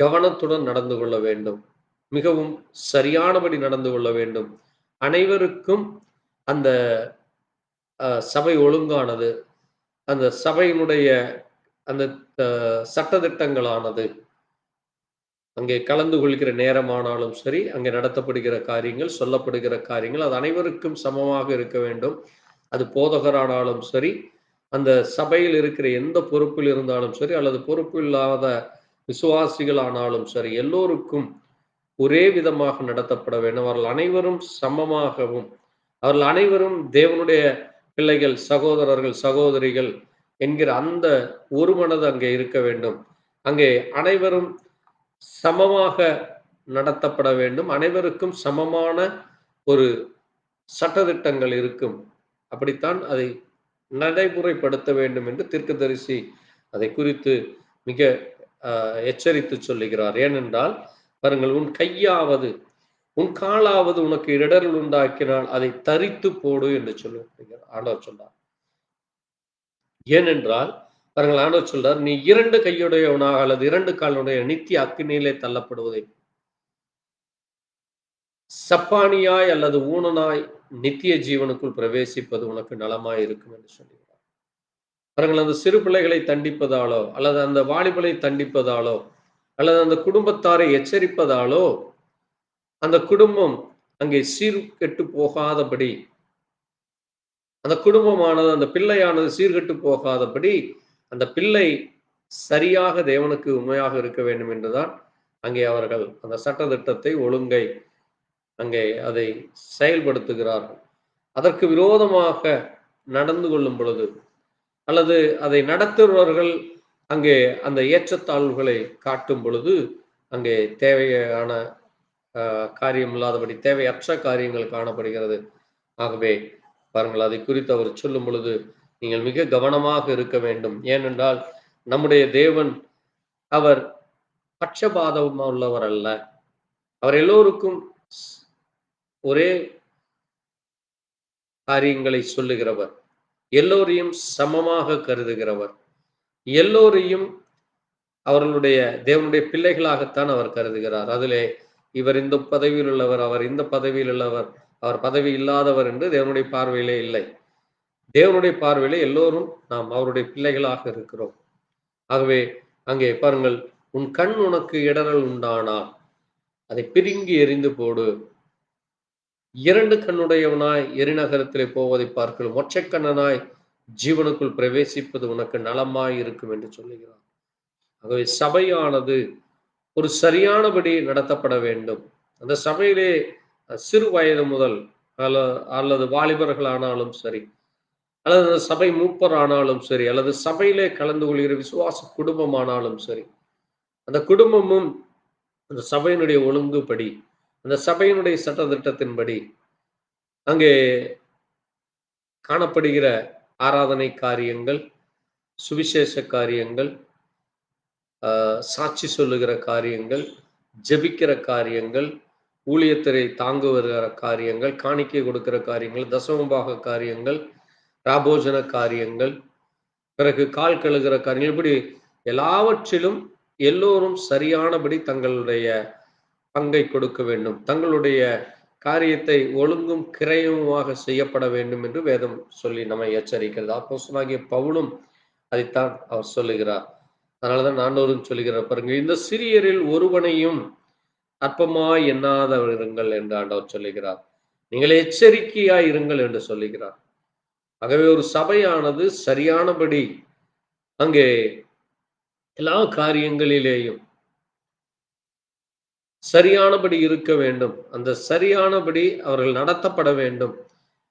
கவனத்துடன் நடந்து கொள்ள வேண்டும். மிகவும் சரியானபடி நடந்து கொள்ள வேண்டும். அனைவருக்கும் அந்த சபை ஒழுங்கானது, அந்த சபையினுடைய அந்த சட்டதிட்டங்களானது, அங்கே கலந்து கொள்கிற நேரமானாலும் சரி, அங்கே நடத்தப்படுகிற காரியங்கள், சொல்லப்படுகிற காரியங்கள், அது அனைவருக்கும் சமமாக இருக்க வேண்டும். அது போதகரானாலும் சரி, அந்த சபையில் இருக்கிற எந்த பொறுப்பில் இருந்தாலும் சரி, அல்லது பொறுப்பு இல்லாத விசுவாசிகள் ஆனாலும் சரி, எல்லோருக்கும் ஒரே விதமாக நடத்தப்பட வேண்டும். அவர்கள் அனைவரும் சமமாகவும், அவர்கள் அனைவரும் தேவனுடைய பிள்ளைகள், சகோதரர்கள், சகோதரிகள் என்கிற அந்த ஒரு மனது அங்கே இருக்க வேண்டும். அங்கே அனைவரும் சமமாக நடத்தப்பட வேண்டும். அனைவருக்கும் சமமான ஒரு சட்டதிட்டங்கள் இருக்கும். அப்படித்தான் அதை நடைமுறைப்படுத்த வேண்டும் என்று தீர்க்கதரிசி அதை குறித்து மிக எச்சரித்து சொல்லுகிறார். ஏனென்றால் பாருங்கள், உன் கையாவது உன் காலாவது உனக்கு இடரல் உண்டாக்கினால் அதை தரித்து போடு என்று சொல்லுகிறார் ஆண்டவர் சொன்னார். ஏனென்றால் பாருங்கள், ஆண்டவர் சொல்றார், நீ 2 கையுடையவனாக அல்லது 2 காலுடைய நித்திய அக்கினியிலே தள்ளப்படுவதை சப்பானியாய் அல்லது ஊனனாய் நித்திய ஜீவனுக்குள் பிரவேசிப்பது உனக்கு நலமாய் இருக்கும் என்று சொல்லுகிறார். பாருங்கள், அந்த சிறு பிள்ளைகளை தண்டிப்பதாலோ அல்லது அந்த வாலிபலை தண்டிப்பதாலோ அல்லது அந்த குடும்பத்தாரை எச்சரிப்பதாலோ அந்த குடும்பம் அங்கே சீர்கெட்டு போகாதபடி, அந்த குடும்பமானது, அந்த பிள்ளையானது சீர்கெட்டு போகாதபடி, அந்த பிள்ளை சரியாக தேவனுக்கு உண்மையாக இருக்க வேண்டும் என்றுதான் அங்கே அவர்கள் அந்த சட்டதிட்டத்தை, ஒழுங்கை அங்கே அதை செயல்படுத்துகிறார்கள். அதற்கு விரோதமாக நடந்து கொள்ளும் பொழுது, அல்லது அதை நடத்துபவர்கள் அங்கே அந்த ஏற்றத்தாழ்வுகளை காட்டும் பொழுது, அங்கே தேவையான காரியம் இல்லாதபடி தேவையற்ற காரியங்கள் காணப்படுகிறது. ஆகவே பாருங்கள், அதை குறித்து அவர் சொல்லும் பொழுது நீங்கள் மிக கவனமாக இருக்க வேண்டும். ஏனென்றால் நம்முடைய தேவன் அவர் பட்சபாதம் உள்ளவர் அல்ல. அவர் எல்லோருக்கும் ஒரே காரியங்களை சொல்லுகிறவர், எல்லோரையும் சமமாக கருதுகிறவர், எல்லோரையும் அவர்களுடைய தேவனுடைய பிள்ளைகளாகத்தான் அவர் கருதுகிறார். அதிலே இவர் இந்த பதவியில் உள்ளவர், அவர் இந்த பதவியில் உள்ளவர், அவர் பதவி இல்லாதவர் என்று தேவனுடைய பார்வையிலே இல்லை. தேவனுடைய பார்வையிலே எல்லோரும் நாம் அவருடைய பிள்ளைகளாக இருக்கிறோம். ஆகவே அங்கே பாருங்கள், உன் கண் உனக்கு இடரல் உண்டானால் அதை பிடுங்கி எறிந்து போடு. 2 கண்ணுடையவனாய் எரிநகரத்திலே போவதை பார்க்கலாம் ஒற்றைக்கண்ணனாய் ஜீவனுக்குள் பிரவேசிப்பது உனக்கு நலமாய் இருக்கும் என்று சொல்லுகிறார். ஆகவே சபையானது ஒரு சரியானபடி நடத்தப்பட வேண்டும். அந்த சபையிலே சிறு வயது முதல் அல்லது வாலிபர்களானாலும் சரி, அல்லது சபை மூப்பர் ஆனாலும் சரி, அல்லது சபையிலே கலந்து கொள்கிற விசுவாச குடும்பமானாலும் சரி, அந்த குடும்பமும் அந்த சபையினுடைய ஒழுங்குபடி, அந்த சபையினுடைய சட்டத்திட்டத்தின்படி அங்கே காணப்படுகிற ஆராதனை காரியங்கள், சுவிசேஷ காரியங்கள், சாட்சி சொல்லுகிற காரியங்கள், ஜெபிக்கிற காரியங்கள், ஊழியத்தை தாங்குகிற காரியங்கள், காணிக்கை கொடுக்கிற காரியங்கள், தசமபாக காரியங்கள், ராபோஜன காரியங்கள், பிறகு கால் கழுகிற காரியங்கள், இப்படி எல்லாவற்றிலும் எல்லோரும் சரியானபடி தங்களுடைய பங்கை கொடுக்க வேண்டும். தங்களுடைய காரியத்தை ஒழுங்கும் கிரயமுமாக செய்யப்பட வேண்டும் என்று வேதம் சொல்லி நம்மை எச்சரிக்கிறது. அப்போஸ்தலனாகிய பவுலும் அதைத்தான் அவர் சொல்லுகிறார். அதனாலதான் ஆண்டவரும் சொல்லுகிறார் பாருங்க, இந்த சிறியரில் ஒருவனையும் அற்பமாய் எண்ணாதவருங்கள் என்று ஆண்டவர் சொல்லுகிறார். நீங்கள் எச்சரிக்கையாய் இருங்கள் என்று சொல்லுகிறார். ஆகவே ஒரு சபையானது சரியானபடி அங்கே எல்லா காரியங்களிலேயும் சரியானபடி இருக்க வேண்டும். அந்த சரியானபடி அவர்கள் நடத்தப்பட வேண்டும்.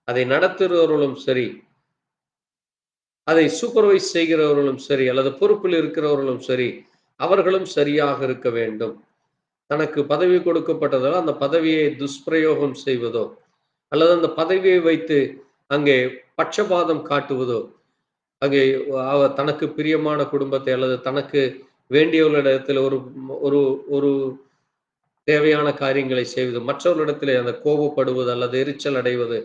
அதை நடத்துகிறவர்களும் சரி, அதை சூப்பர்வைஸ் செய்கிறவர்களும் சரி, அல்லது பொறுப்பில் இருக்கிறவர்களும் சரி, அவர்களும் சரியாக இருக்க வேண்டும். தனக்கு பதவி கொடுக்கப்பட்டதால் அந்த பதவியை துஷ்பிரயோகம் செய்வதோ, அல்லது அந்த பதவியை வைத்து அங்கே பட்சபாதம் காட்டுவதோ, அங்கே தனக்கு பிரியமான குடும்பத்தை அல்லது தனக்கு வேண்டியவர்களிடத்தில் ஒரு ஒரு ஒரு தேவையான காரியங்களை செய்வது, மற்றவர்களிடத்திலே அந்த கோபப்படுவது அல்லது எரிச்சல் அடைவது,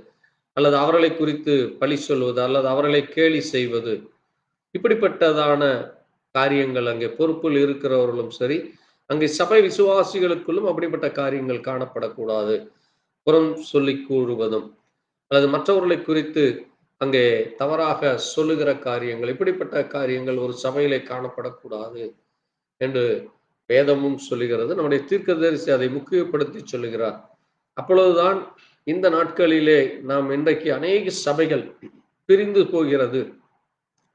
அல்லது அவர்களை குறித்து பழி சொல்வது, அல்லது அவர்களை கேலி செய்வது, இப்படிப்பட்டதான காரியங்கள் அங்கே பொறுப்பில் இருக்கிறவர்களும் சரி, அங்கே சபை விசுவாசிகளுக்குள்ளும் அப்படிப்பட்ட காரியங்கள் காணப்படக்கூடாது. புறம் சொல்லி கூறுவதும், அல்லது மற்றவர்களை குறித்து அங்கே தவறாக சொல்லுகிற காரியங்கள், இப்படிப்பட்ட காரியங்கள் ஒரு சபையிலே காணப்படக்கூடாது என்று வேதமும் சொல்லுகிறது. நம்முடைய தீர்க்கதரிசி அதை முக்கியப்படுத்தி சொல்லுகிறார். அப்பொழுதுதான் இந்த நாட்களிலே நாம் இன்றைக்கு அநேக சபைகள் பிரிந்து போகிறது,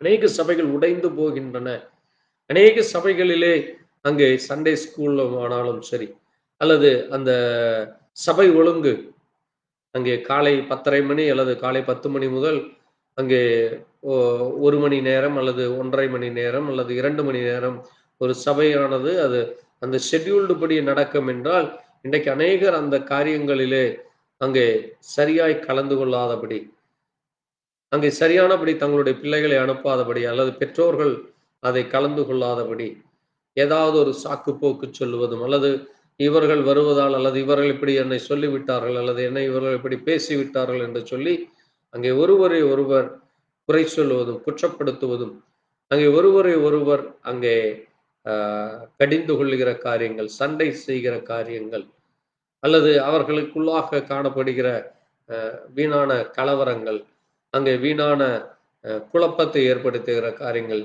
அநேக சபைகள் உடைந்து போகின்றன. அநேக சபைகளிலே அங்கே சண்டே ஸ்கூல்ல ஆனாலும் சரி, அல்லது அந்த சபை ஒழுங்கு அங்கே காலை 10:30 மணி அல்லது காலை 10 மணி முதல் அங்கே 1 மணி நேரம் அல்லது 1.5 மணி நேரம் அல்லது 2 மணி நேரம் ஒரு சபையானது அது அந்த ஷெட்யூல்டு படி நடக்கும் என்றால், இன்றைக்கு அநேகர் அந்த காரியங்களிலே அங்கே சரியாய் கலந்து கொள்ளாதபடி, அங்கே சரியானபடி தங்களுடைய பிள்ளைகளை அனுப்பாதபடி, அல்லது பெற்றோர்கள் அதை கலந்து கொள்ளாதபடி, ஏதாவது ஒரு சாக்கு போக்கு சொல்லுவதும், அல்லது இவர்கள் வருவதால், அல்லது இவர்கள் இப்படி என்னை சொல்லிவிட்டார்கள், அல்லது என்னை இவர்கள் இப்படி பேசிவிட்டார்கள் என்று சொல்லி அங்கே ஒருவரை ஒருவர் குறை சொல்லுவதும், குற்றப்படுத்துவதும், அங்கே ஒருவரை ஒருவர் அங்கே கடிந்து கொள்ளுகிற காரியங்கள், சண்டை செய்கிற காரியங்கள், அல்லது அவர்களுக்குள்ளாக காணப்படுகிற வீணான கலவரங்கள், அங்கே வீணான குழப்பத்தை ஏற்படுத்துகிற காரியங்கள்,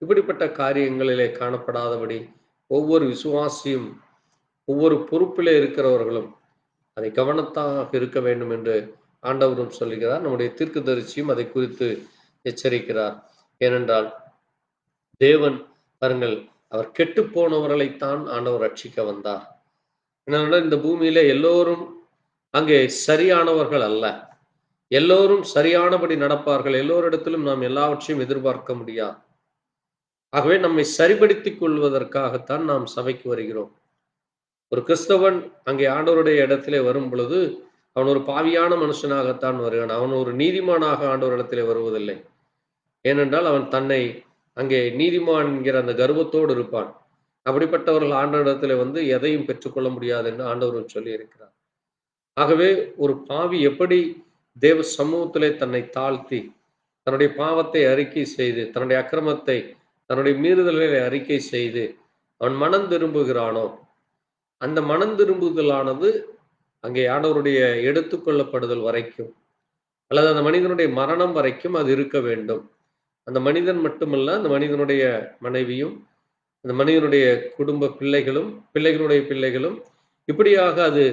இப்படிப்பட்ட காரியங்களிலே காணப்படாதபடி ஒவ்வொரு விசுவாசியும், ஒவ்வொரு பொறுப்பிலே இருக்கிறவர்களும் அதை கவனத்தாக இருக்க வேண்டும் என்று ஆண்டவரும் சொல்லுகிறார். நம்முடைய தீர்க்கதரிசியும் அதை குறித்து எச்சரிக்கிறார். ஏனென்றால் தேவன் பாருங்கள், அவர் கெட்டுப் போனவர்களைத்தான் ஆண்டவர் ரட்சிக்க வந்தார். என்னவென்றால் இந்த பூமியில எல்லோரும் அங்கே சரியானவர்கள் அல்ல. எல்லோரும் சரியானபடி நடப்பார்கள். எல்லோரிடத்திலும் நாம் எல்லாவற்றையும் எதிர்பார்க்க முடியாது. ஆகவே நம்மை சரிப்படுத்திக் கொள்வதற்காகத்தான் நாம் சபைக்கு வருகிறோம். ஒரு கிறிஸ்தவன் அங்கே ஆண்டவருடைய இடத்திலே வரும் பொழுது அவன் ஒரு பாவியான மனுஷனாகத்தான் வருகிறான். அவன் ஒரு நீதிமானாக ஆண்டவரிடத்திலே வருவதில்லை. ஏனென்றால் அவன் தன்னை அங்கே நீதிமான் என்கிற அந்த கர்வத்தோடு இருப்பான். அப்படிப்பட்டவர்கள் ஆண்டவரிடத்திலே வந்து எதையும் பெற்றுக்கொள்ள முடியாது என்று ஆண்டவர் சொல்லி இருக்கிறார். ஆகவே ஒரு பாவி எப்படி தேவ சமூகத்திலே தன்னை தாழ்த்தி தன்னுடைய பாவத்தை அறிக்கை செய்து தன்னுடைய அக்கிரமத்தை தன்னுடைய மீறுதல்களை அறிக்கை செய்து அவன் மனம் திரும்புகிறானோ, அந்த மனம் திரும்புதலானது அங்கே ஆண்டவருடைய எடுத்துக்கொள்ளப்படுதல் வரைக்கும் அல்லது அந்த மனிதனுடைய மரணம் வரைக்கும் அது இருக்க வேண்டும். அந்த மனிதன் மட்டுமல்ல, அந்த மனிதனுடைய மனைவியும் அந்த மனிதனுடைய குடும்ப பிள்ளைகளும் பிள்ளைகளுடைய பிள்ளைகளும் இப்படியாக அது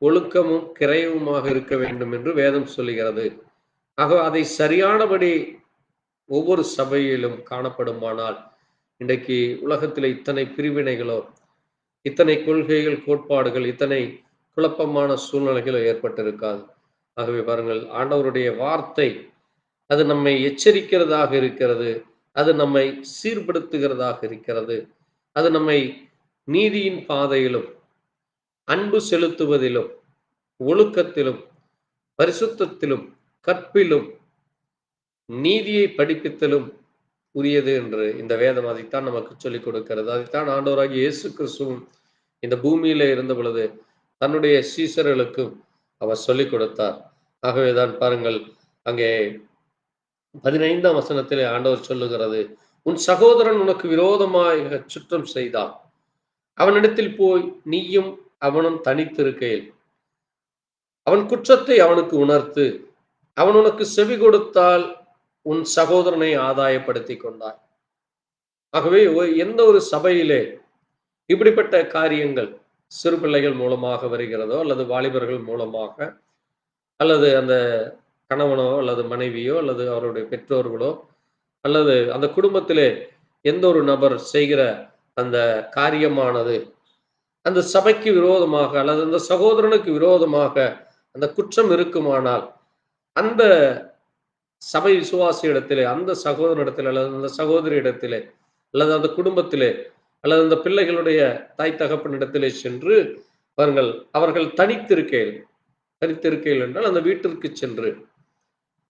ஒழுக்கமும் கிரயவுமாக இருக்க வேண்டும் என்று வேதம் சொல்லுகிறது. ஆக அதை சரியானபடி ஒவ்வொரு சபையிலும் காணப்படுமானால் இன்றைக்கு உலகத்தில் இத்தனை பிரிவினைகளோ, இத்தனை கொள்கைகள், கோட்பாடுகள், இத்தனை குழப்பமான சூழ்நிலைகளோ ஏற்பட்டிருக்காது. ஆகவே பாருங்கள், ஆண்டவருடைய வார்த்தை அது நம்மை எச்சரிக்கிறதாக இருக்கிறது. அது நம்மை சீர்படுத்துகிறதாக இருக்கிறது. அது நம்மை நீதியின் பாதையிலும் அன்பு செலுத்துவதிலும் ஒழுக்கத்திலும் பரிசுத்தத்திலும் கற்பிலும் நீதியை படிப்பித்தலும் உரியது என்று இந்த வேதம் அதைத்தான் நமக்கு சொல்லிக் கொடுக்கிறது. அதைத்தான் ஆண்டவராகிய இயேசு கிறிஸ்துவும் இந்த பூமியில இருந்த பொழுது தன்னுடைய சீசர்களுக்கும் அவர் சொல்லிக் கொடுத்தார். ஆகவேதான் பாருங்கள், அங்கே 15ஆம் வசனத்திலே ஆண்டவர் சொல்லுகிறது, உன் சகோதரன் உனக்கு விரோதமாக சுற்றம் செய்தால் அவனிடத்தில் போய் நீயும் அவனும் தனித்திருக்கையில் அவன் குற்றத்தை அவனுக்கு உணர்த்து. அவன் உனக்கு செவி கொடுத்தால் உன் சகோதரனை ஆதாயப்படுத்திக் கொண்டாய். ஆகவே எந்த ஒரு சபையிலே இப்படிப்பட்ட காரியங்கள் சிறு பிள்ளைகள் மூலமாக வருகிறதோ அல்லது வாலிபர்கள் மூலமாக அல்லது அந்த கணவனோ அல்லது மனைவியோ அல்லது அவருடைய பெற்றோர்களோ அல்லது அந்த குடும்பத்திலே எந்த ஒரு நபர் செய்கிற அந்த காரியமானது அந்த சபைக்கு விரோதமாக அல்லது அந்த சகோதரனுக்கு விரோதமாக அந்த குற்றம் இருக்குமானால் அந்த சபை விசுவாசி இடத்திலே, அந்த சகோதரனிடத்திலே அல்லது அந்த சகோதரி இடத்திலே அல்லது அந்த குடும்பத்திலே அல்லது அந்த பிள்ளைகளுடைய தாய் தகப்பனிடத்திலே சென்று பாருங்கள், அவர்கள் தனித்திருக்கையில் என்றால் அந்த வீட்டிற்கு சென்று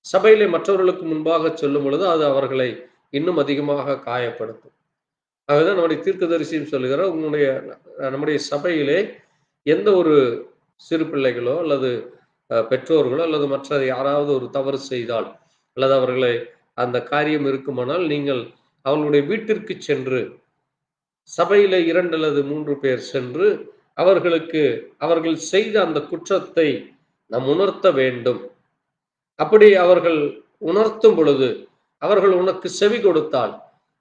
சபையிலே மற்றவர்களுக்கு முன்பாக சொல்லும் பொழுது அது அவர்களை இன்னும் அதிகமாக காயப்படுத்தும். அதுதான் நம்முடைய தீர்க்கதரிசியும் சொல்லுகிறார், நம்முடைய சபையிலே எந்த ஒரு சிறு பிள்ளைகளோ அல்லது பெற்றோர்களோ அல்லது மற்ற யாராவது ஒரு தவறு செய்தால் அல்லது அவர்களை அந்த காரியம் இருக்குமானால் நீங்கள் அவர்களுடைய வீட்டிற்கு சென்று சபையில 2 அல்லது 3 பேர் சென்று அவர்கள் செய்த அந்த குற்றத்தை நாம் உணர்த்த வேண்டும். அப்படி அவர்கள் உணர்த்தும் பொழுது அவர்கள் உனக்கு செவி கொடுத்தால்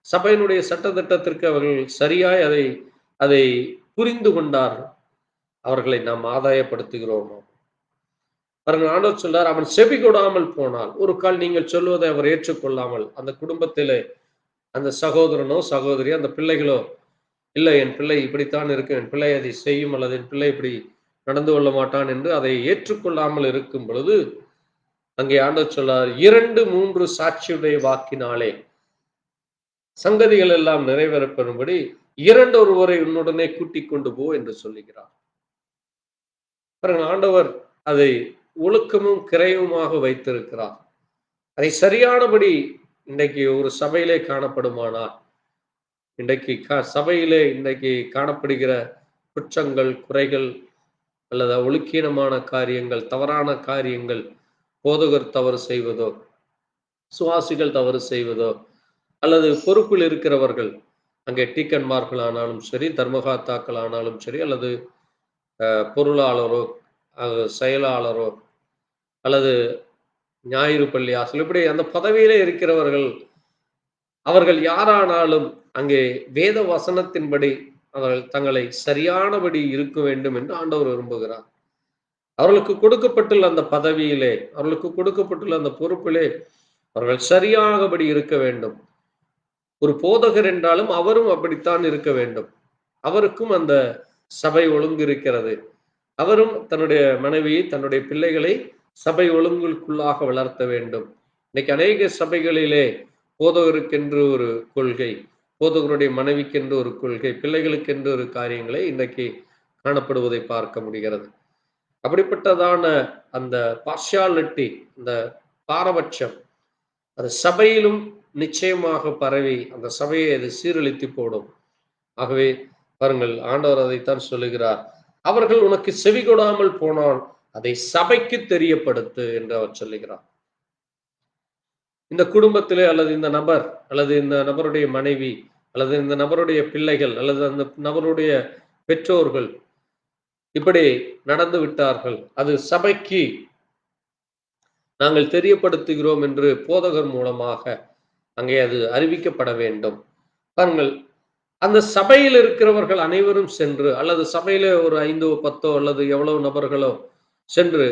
சபையினுடைய சட்டத்திட்டத்திற்கு அவர்கள் சரியாய் அதை புரிந்து கொண்டார்கள், அவர்களை நாம் ஆதாயப்படுத்துகிறோம். பாருங்கள், ஆண்டவர் சொல்றார், அவன் செவி கொடாமல் போனால், ஒரு கால் நீங்கள் சொல்வதை அவர் ஏற்றுக்கொள்ளாமல் அந்த குடும்பத்திலே அந்த சகோதரனோ சகோதரியோ அந்த பிள்ளைகளோ இல்லை என் பிள்ளை இப்படித்தான் இருக்கு, என் பிள்ளை அதை செய்யும் அல்லது என் பிள்ளை இப்படி நடந்து கொள்ள மாட்டான் என்று அதை ஏற்றுக்கொள்ளாமல் இருக்கும் பொழுது அங்கே ஆண்டவர் சொல்லார், 2-3 சாட்சியுடைய வாக்கினாலே சங்கதிகள் எல்லாம் நிறைவேறப்படும்படி 2 ஒருவரை உன்னுடனே கூட்டிக் கொண்டு போ என்று சொல்லுகிறார். ஆண்டவர் அதை ஒழுக்கமும் கிரயவுமாக வைத்திருக்கிறார். அதை சரியானபடி இன்றைக்கு ஒரு சபையிலே காணப்படுமானால் இன்றைக்கு சபையிலே இன்றைக்கு காணப்படுகிற குற்றங்கள், குறைகள் அல்லது ஒழுக்கீனமான காரியங்கள், தவறான காரியங்கள், போதகர் தவறு செய்வதோ சுவாசிகள் தவறு செய்வதோ அல்லது பொறுப்பில் இருக்கிறவர்கள் அங்கே டீக்கன்மார்கள் ஆனாலும் சரி, தர்மகாத்தாக்கள் ஆனாலும் சரி, அல்லது பொருளாளரோ செயலாளரோ அல்லது ஞாயிறு பள்ளி ஆசிரியர் இப்படி அந்த பதவியிலே இருக்கிறவர்கள் அவர்கள் யாரானாலும் அங்கே வேத வசனத்தின்படி அவர்கள் தங்களை சரியானபடி இருக்க வேண்டும் என்று ஆண்டவர் விரும்புகிறார். அவர்களுக்கு கொடுக்கப்பட்டுள்ள அந்த பதவியிலே, அவர்களுக்கு கொடுக்கப்பட்டுள்ள அந்த பொறுப்பிலே அவர்கள் சரியாகபடி இருக்க வேண்டும். ஒரு போதகர் என்றாலும் அவரும் அப்படித்தான் இருக்க வேண்டும். அவருக்கும் அந்த சபை ஒழுங்கு இருக்கிறது. அவரும் தன்னுடைய மனைவியை, தன்னுடைய பிள்ளைகளை சபை ஒழுங்குக்குள்ளாக வளர்த்த வேண்டும். இன்னைக்கு அநேக சபைகளிலே போதகருக்கென்று ஒரு கொள்கை, போதகருடைய மனைவிக்கென்று ஒரு கொள்கை, பிள்ளைகளுக்கென்று ஒரு காரியங்களை இன்றைக்கு காணப்படுவதை பார்க்க முடிகிறது. அப்படிப்பட்டதான அந்த பார்ஷியாலிட்டி, அந்த பாரபட்சம், அது சபையிலும் நிச்சயமாக பரவி அந்த சபையை அது சீரழித்து போடும். ஆகவே பாருங்கள், ஆண்டவர் அதைத்தான் சொல்லுகிறார். அவர்கள் உனக்கு செவி கொடாமல் போனால் அதை சபைக்கு தெரியப்படுத்து என்று அவர் சொல்லுகிறார். இந்த குடும்பத்திலே அல்லது இந்த நபர் அல்லது இந்த நபருடைய மனைவி அல்லது இந்த நபருடைய பிள்ளைகள் அல்லது அந்த நபருடைய பெற்றோர்கள் இப்படி நடந்து விட்டார்கள், அது சபைக்கு நாங்கள் தெரியப்படுத்துகிறோம் என்று போதகர் மூலமாக அங்கே அது அறிவிக்கப்பட வேண்டும். பாருங்கள், அந்த சபையில் இருக்கிறவர்கள் அனைவரும் சென்று அல்லது சபையில ஒரு 5 10 அல்லது எவ்வளவு நபர்களோ சென்று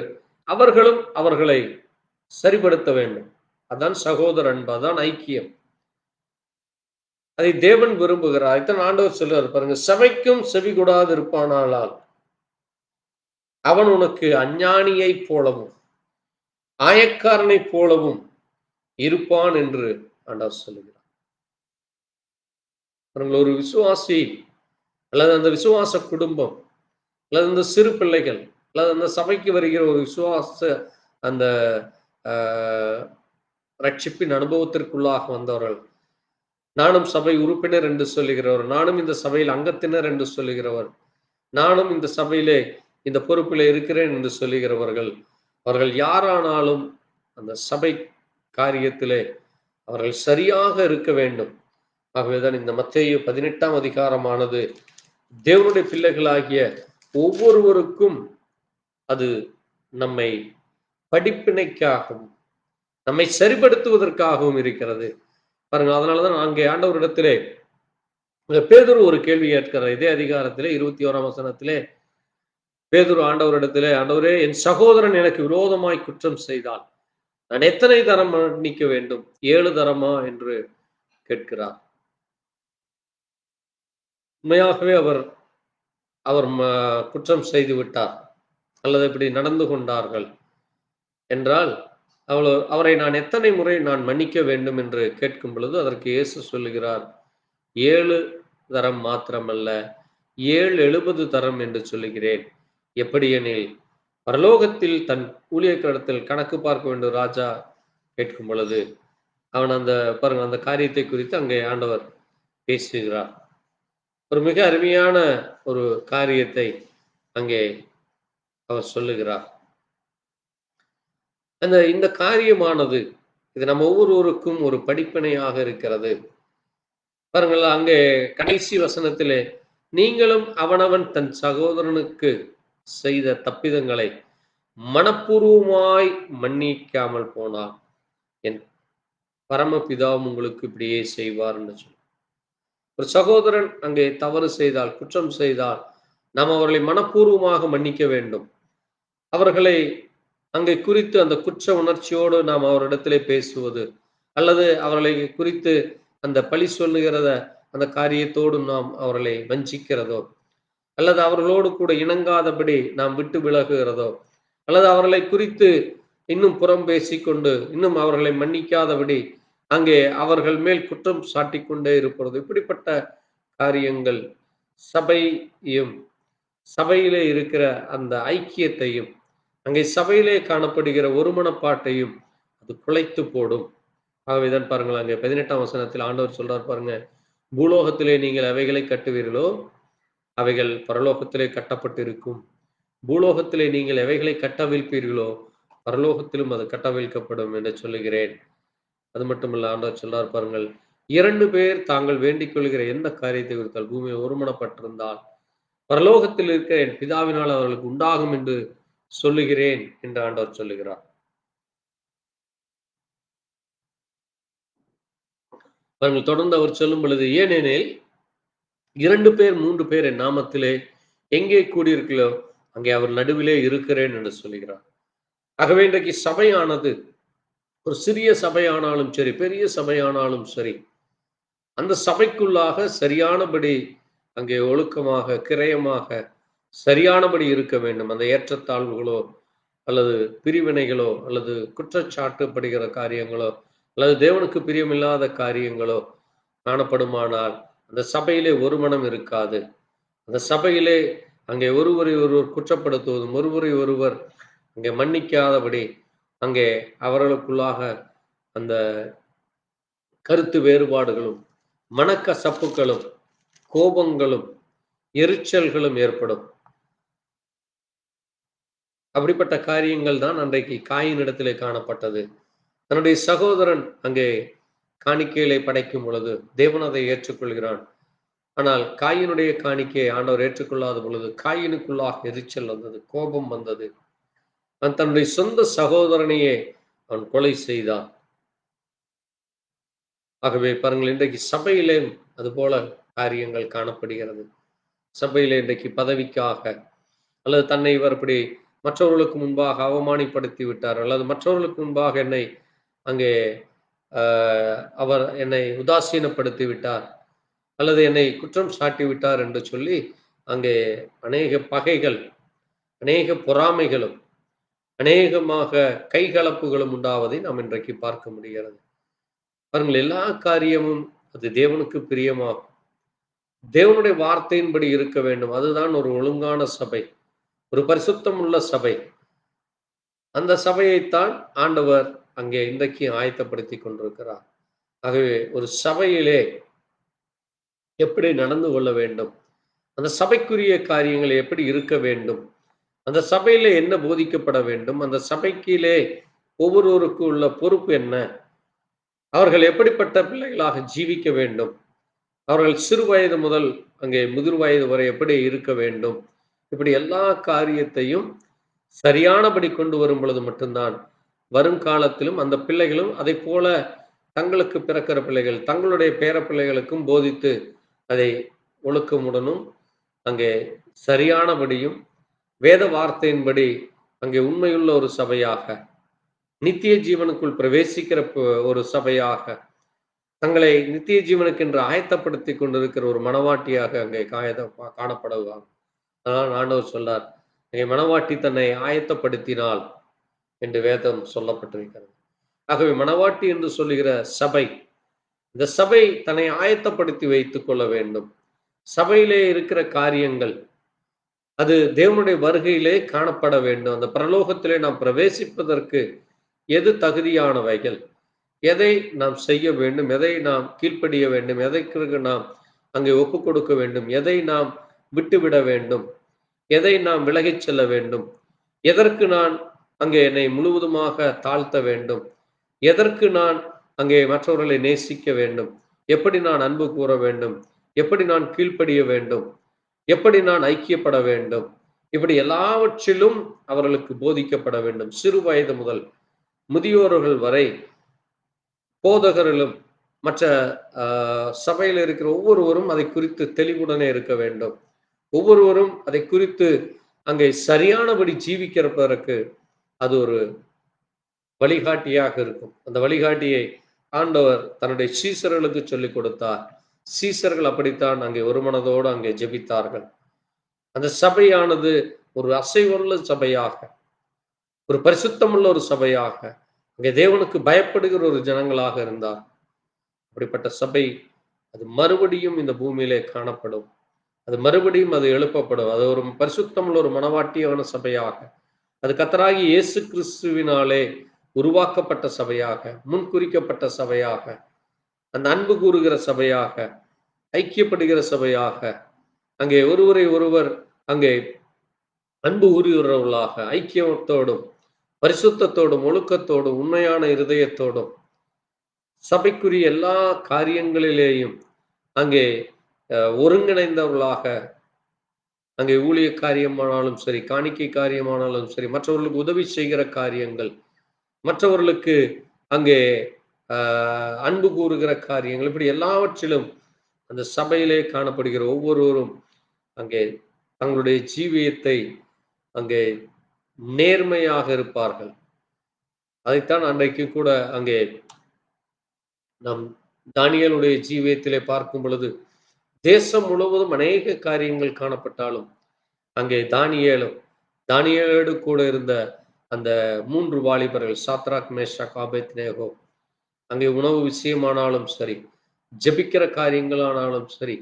அவர்களும் அவர்களை சரிப்படுத்த வேண்டும். அதான் சகோதர அன்பு, அதான் ஐக்கியம். அதை தேவன் விரும்புகிறார். இத்தனை ஆண்டவர் சொல்றார் பாருங்க, சபைக்கும் செவி கொடாது இருப்பானானால் அவன் உனக்கு அஞ்ஞானியை போலவும் ஆயக்காரனை போலவும் இருப்பான் என்று ஆண்டவர் சொல்லுகிறார். ஒரு விசுவாசி அல்லது அந்த விசுவாச குடும்பம் அல்லது அந்த சிறு பிள்ளைகள் அல்லது அந்த சபைக்கு வருகிற ஒரு விசுவாச அந்த ரட்சிப்பின் அனுபவத்திற்குள்ளாக வந்தவர்கள், நானும் சபை உறுப்பினர் என்று சொல்லுகிறவர், நானும் இந்த சபையில் அங்கத்தினர் என்று சொல்லுகிறவர், நானும் இந்த சபையிலே இந்த பொறுப்பிலே இருக்கிறேன் என்று சொல்லுகிறவர்கள், அவர்கள் யாரானாலும் அந்த சபை காரியத்திலே அவர்கள் சரியாக இருக்க வேண்டும். ஆகவேதான் இந்த மத்தேயு 18ஆம் அதிகாரமானது தேவனுடைய பிள்ளைகளாகிய ஒவ்வொருவருக்கும் அது நம்மை படிப்பினைக்காகவும் நம்மை சரிப்படுத்துவதற்காகவும் இருக்கிறது. பாருங்க, அதனாலதான் அங்கே ஆண்டவரிடத்திலே பேதுரு ஒரு கேள்வி கேட்கிறார். இதே அதிகாரத்திலே 21ஆம் வசனத்திலே பேதுரு ஆண்டவரிடத்திலே, ஆண்டவரே, என் சகோதரன் எனக்கு விரோதமாய் குற்றம் செய்தால் நான் எத்தனை தரம் மன்னிக்க வேண்டும்? 7 தரமா என்று கேட்கிறார். உண்மையாகவே அவர் குற்றம் செய்து விட்டார் அல்லது இப்படி நடந்து கொண்டார்கள் என்றால் அவரை நான் எத்தனை முறை நான் மன்னிக்க வேண்டும் என்று கேட்கும் பொழுது அதற்கு இயேசு சொல்லுகிறார், 7 தரம் மாத்திரமல்ல, 770 தரம் என்று சொல்லுகிறேன். எப்படி எனில், பரலோகத்தில் தன் ஊழியர்களிடத்தில் கணக்கு பார்க்க வேண்டும் ராஜா கேட்கும் பொழுது அவன் அந்த பாருங்க அந்த காரியத்தை குறித்து அங்கே ஆண்டவர் பேசுகிறார். ஒரு மிக அருமையான ஒரு காரியத்தை அங்கே அவர் சொல்லுகிறார். இந்த காரியமானது இது நம்ம ஒவ்வொருவருக்கும் ஒரு படிப்பினையாக இருக்கிறது. பாருங்கள், அங்கே கடைசி வசனத்திலே, நீங்களும் அவனவன் தன் சகோதரனுக்கு செய்த தப்பிதங்களை மனப்பூர்வமாய் மன்னிக்காமல் போனார் என் பரமபிதாவும் உங்களுக்கு இப்படியே செய்வார் என்று சொல்லி, ஒரு சகோதரன் அங்கே தவறு செய்தால், குற்றம் செய்தால், நாம் அவர்களை மனப்பூர்வமாக மன்னிக்க வேண்டும். அவர்களை அங்கே குறித்து அந்த குற்ற உணர்ச்சியோடு நாம் அவரிடத்திலே பேசுவது அல்லது அவர்களை குறித்து அந்த பழி சொல்லுகிறத அந்த காரியத்தோடு நாம் அவர்களை வஞ்சிக்கிறதோ அல்லது அவர்களோடு கூட இணங்காதபடி நாம் விட்டு விலகுகிறதோ அல்லது அவர்களை குறித்து இன்னும் புறம் பேசிக்கொண்டு இன்னும் அவர்களை மன்னிக்காதபடி அங்கே அவர்கள் மேல் குற்றம் சாட்டிக்கொண்டே இருப்பது, இப்படிப்பட்ட காரியங்கள் சபையும் சபையிலே இருக்கிற அந்த ஐக்கியத்தையும் அங்கே சபையிலே காணப்படுகிற ஒருமனப்பாட்டையும் அது குலைத்து போடும். ஆகவேதான் பாருங்கள், அங்கே 18ஆம் வசனத்தில் ஆண்டவர் சொல்றார் பாருங்க, பூலோகத்திலே நீங்கள் அவைகளை கட்டுவீர்களோ அவைகள் பரலோகத்திலே கட்டப்பட்டிருக்கும், பூலோகத்திலே நீங்கள் எவைகளை கட்டவிழ்ப்பீர்களோ பரலோகத்திலும் அது கட்டவிழ்க்கப்படும் என்று சொல்லுகிறேன். அது மட்டுமல்ல, ஆண்டவர் சொல்றார் பாருங்கள், 2 பேர் தாங்கள் வேண்டிக் கொள்கிற எந்த காரியத்தை குறித்தால் பூமியை ஒருமனப்பட்டிருந்தால் பரலோகத்தில் இருக்கிற என் பிதாவினால் அவர்களுக்கு உண்டாகும் என்று சொல்லுகிறேன் என்று ஆண்டவர் சொல்லுகிறார். தொடர்ந்து அவர் சொல்லும் பொழுது, ஏனெனில் 2 பேர் 3 பேர் என் நாமத்திலே எங்கே கூடியிருக்கிறோ அங்கே அவர் நடுவிலே இருக்கிறேன் என்று சொல்கிறார். ஆகவே இன்றைக்கு சபையானது ஒரு சிறிய சபையானாலும் சரி, பெரிய சபையானாலும் சரி, அந்த சபைக்குள்ளாக சரியானபடி அங்கே ஒழுக்கமாக, கிரயமாக, சரியானபடி இருக்க வேண்டும். அந்த ஏற்றத்தாழ்வுகளோ அல்லது பிரிவினைகளோ அல்லது குற்றச்சாட்டுப்படுகிற காரியங்களோ அல்லது தேவனுக்கு பிரியமில்லாத காரியங்களோ காணப்படுமானால் அந்த சபையிலே ஒரு மனம் இருக்காது. அந்த சபையிலே அங்கே ஒருவரை ஒருவர் குற்றப்படுத்துவதும் ஒருவரை ஒருவர் அங்கே மன்னிக்காதபடி அங்கே அவர்களுக்குள்ளாக அந்த கருத்து வேறுபாடுகளும் மனக்கசப்புகளும் கோபங்களும் எரிச்சல்களும் ஏற்படும். அப்படிப்பட்ட காரியங்கள் தான் அன்றைக்கு காயினிடத்திலே காணப்பட்டது. தன்னுடைய சகோதரன் அங்கே காணிக்கைகளை படைக்கும் பொழுது தேவன் அதை ஏற்றுக்கொள்கிறான். ஆனால் காயினுடைய காணிக்கையை ஆண்டவர் ஏற்றுக்கொள்ளாத பொழுது காயினுக்குள்ளாக எரிச்சல் வந்தது, கோபம் வந்தது. அவன் தன்னுடைய சொந்த சகோதரனையே அவன் கொலை செய்தான். ஆகவே பாருங்கள், இன்றைக்கு சபையிலே அதுபோல காரியங்கள் காணப்படுகிறது. சபையிலே இன்றைக்கு பதவிக்காக அல்லது தன்னை இவர் இப்படி மற்றவர்களுக்கு முன்பாக அவமானப்படுத்தி விட்டார் அல்லது மற்றவர்களுக்கு முன்பாக என்னை அங்கே அவர் என்னை உதாசீனப்படுத்தி விட்டார் அல்லது என்னை குற்றம் சாட்டி விட்டார் என்று சொல்லி அங்கே அநேக பகைகள், அநேக பொறாமைகளும், அநேகமாக கைகலப்புகளும் உண்டாவதை நாம் இன்றைக்கு பார்க்க முடிகிறது. பாருங்கள், எல்லா காரியமும் அது தேவனுக்கு பிரியமாகும். தேவனுடைய வார்த்தையின்படி இருக்க வேண்டும். அதுதான் ஒரு ஒழுங்கான சபை, ஒரு பரிசுத்தம் உள்ள சபை. அந்த சபையைத்தான் ஆண்டவர் அங்கே இன்றைக்கு ஆயத்தப்படுத்தி கொண்டிருக்கிறார். ஆகவே ஒரு சபையிலே எப்படி நடந்து கொள்ள வேண்டும், அந்த சபைக்குரிய காரியங்கள் எப்படி இருக்க வேண்டும், அந்த சபையிலே என்ன போதிக்கப்பட வேண்டும், அந்த சபைக்கிலே ஒவ்வொருவருக்கும் உள்ள பொறுப்பு என்ன, அவர்கள் எப்படிப்பட்ட பிள்ளைகளாக ஜீவிக்க வேண்டும், அவர்கள் சிறு வயது முதல் அங்கே முதிர் வயது வரை எப்படி இருக்க வேண்டும், இப்படி எல்லா காரியத்தையும் சரியானபடி கொண்டு வரும் பொழுது மட்டும்தான் வருங்காலத்திலும் அந்த பிள்ளைகளும் அதை போல தங்களுக்கு பிறக்கிற பிள்ளைகள் தங்களுடைய பேர பிள்ளைகளுக்கும் போதித்து அதை ஒழுக்கமுடனும் அங்கே சரியானபடியும் வேத வார்த்தையின்படி அங்கே உண்மையுள்ள ஒரு சபையாக, நித்திய ஜீவனுக்குள் பிரவேசிக்கிற ஒரு சபையாக, தங்களை நித்திய ஜீவனுக்கென்று ஆயத்தப்படுத்தி கொண்டிருக்கிற ஒரு மனவாட்டியாக அங்கே காணப்படுவாங்க. அதான் ஆண்டவர் சொன்னார், அங்கே மனவாட்டி தன்னை ஆயத்தப்படுத்தினாள் என்று வேதம் சொல்லப்பட்டிருக்கிறது. ஆகவே மனவாட்டி என்று சொல்லுகிற சபை, இந்த சபை தன்னை ஆயத்தப்படுத்தி வைத்துக் கொள்ள வேண்டும். சபையிலே இருக்கிற காரியங்கள் அது தேவனுடைய வருகையிலே காணப்பட வேண்டும். அந்த பரலோகத்திலே நாம் பிரவேசிப்பதற்கு எது தகுதியானவைகள், எதை நாம் செய்ய வேண்டும், எதை நாம் கீழ்ப்படிய வேண்டும், எதற்கு நாம் அங்கே ஒப்பு கொடுக்க வேண்டும், எதை நாம் விட்டுவிட வேண்டும், எதை நாம் விலகிச் செல்ல வேண்டும், எதற்கு நான் அங்கே என்னை முழுவதுமாக தாழ்த்த வேண்டும், எதற்கு நான் அங்கே மற்றவர்களை நேசிக்க வேண்டும், எப்படி நான் அன்பு கூற வேண்டும், எப்படி நான் கீழ்ப்படிய வேண்டும், எப்படி நான் ஐக்கியப்பட வேண்டும், இப்படி எல்லாவற்றிலும் அவர்களுக்கு போதிக்கப்பட வேண்டும். சிறு வயது முதல் முதியோர்கள் வரை போதகர்களும் மற்ற சபையில் இருக்கிற ஒவ்வொருவரும் அதை குறித்து தெளிவுடனே இருக்க வேண்டும். ஒவ்வொருவரும் அதை குறித்து அங்கே சரியானபடி ஜீவிக்கிறதற்கு அது ஒரு வழிகாட்டியாக இருக்கும். அந்த வழிகாட்டியை ஆண்டவர் தன்னுடைய சீசர்களுக்கு சொல்லிக் கொடுத்தார். சீசர்கள் அப்படித்தான் அங்கே ஒரு மனதோடு அங்கே ஜெபித்தார்கள். அந்த சபையானது ஒரு அசைவுள்ள சபையாக, ஒரு பரிசுத்தமுள்ள ஒரு சபையாக, அங்கே தேவனுக்கு பயப்படுகிற ஒரு ஜனங்களாக இருந்தார். அப்படிப்பட்ட சபை அது மறுபடியும் இந்த பூமியிலே காணப்படும். அது மறுபடியும் அது எழுப்பப்படும். அது ஒரு பரிசுத்தமுள்ள ஒரு மனவாட்டியான சபையாக, அது கர்த்தராகிய இயேசு கிறிஸ்துவினாலே உருவாக்கப்பட்ட சபையாக, முன்குறிக்கப்பட்ட சபையாக, அந்த அன்பு கூறுகிற சபையாக, ஐக்கியப்படுகிற சபையாக, அங்கே ஒருவரை ஒருவர் அங்கே அன்பு கூறுகிறவர்களாக, ஐக்கியத்தோடும் பரிசுத்தத்தோடும் ஒழுக்கத்தோடும் உண்மையான இருதயத்தோடும் சபைக்குரிய எல்லா காரியங்களிலேயும் அங்கே ஒருங்கிணைந்தவர்களாக, அங்கே ஊழிய காரியமானாலும் சரி, காணிக்கை காரியமானாலும் சரி, மற்றவர்களுக்கு உதவி செய்கிற காரியங்கள், மற்றவர்களுக்கு அங்கே அன்பு கூறுகிற காரியங்கள், இப்படி எல்லாவற்றிலும் அந்த சபையிலே காணப்படுகிற ஒவ்வொருவரும் அங்கே தங்களுடைய ஜீவியத்தை அங்கே நேர்மையாக இருப்பார்கள். அதைத்தான் அன்றைக்கு கூட அங்கே நம் தானியேலுடைய ஜீவியத்திலே பார்க்கும் பொழுது, தேசம் முழுவதும் அநேக காரியங்கள் காணப்பட்டாலும், அங்கே தானியேலோடு கூட இருந்த அந்த 3 வாலிபர்கள் சாத்ராக், மேஷாக், ஆபேத்நேகோ, அங்கே உணவு விஷயமானாலும் சரி, ஜெபிக்கிற காரியங்களானாலும் சரி,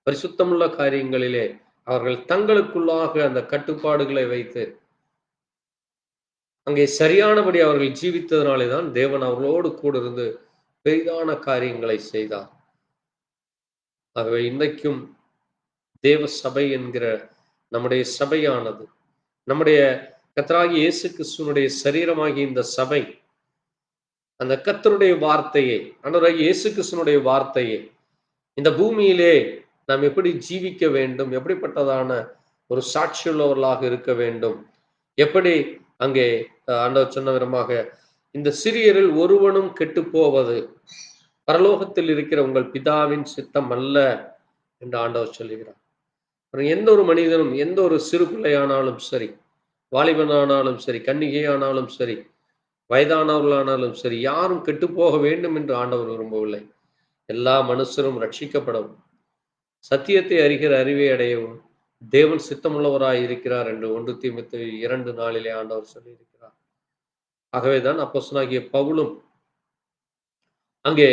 பரிசுத்தமுள்ள காரியங்களிலே அவர்கள் தங்களுக்குள்ளாக அந்த கட்டுப்பாடுகளை வைத்து அங்கே சரியானபடி அவர்கள் ஜீவித்ததனாலே தான் தேவன் அவர்களோடு கூட இருந்து பெரிதான காரியங்களை செய்தார். ஆகவே இன்றைக்கும் தேவ சபை என்கிற நம்முடைய சபையானது, நம்முடைய கர்த்தராகிய இயேசு கிறிஸ்துவினுடைய சரீரமாகிய இந்த சபை, அந்த கர்த்தருடைய வார்த்தையை, ஆண்டவராகிய இயேசு கிறிஸ்துவினுடைய வார்த்தையை இந்த பூமியிலே நாம் எப்படி ஜீவிக்க வேண்டும், எப்படிப்பட்டதான ஒரு சாட்சியுள்ளவர்களாக இருக்க வேண்டும், எப்படி அங்கே ஆண்டவர் சொன்ன விதமாக இந்த சிறியரில் ஒருவனும் கெட்டு போவது பரலோகத்தில் இருக்கிற உங்கள் பிதாவின் சித்தம் அல்ல என்று ஆண்டவர் சொல்லுகிறார். எந்த ஒரு மனிதனும், எந்த ஒரு சிறு பிள்ளையானாலும் சரி, வாலிபனானாலும் சரி, கன்னிகையானாலும் சரி, வயதானவர்களானாலும் சரி, யாரும் கெட்டு போக வேண்டும் என்று ஆண்டவர் விரும்பவில்லை. எல்லா மனுஷரும் ரட்சிக்கப்படவும், சத்தியத்தை அறிகிற அறிவை அடையவும் தேவன் சித்தமுள்ளவராய் இருக்கிறார் என்று 1 தீமோத்தேயு 2:4 ஆண்டவர் சொல்லியிருக்கிறார். ஆகவேதான் அப்போஸ்தலனாகிய பவுலும் அங்கே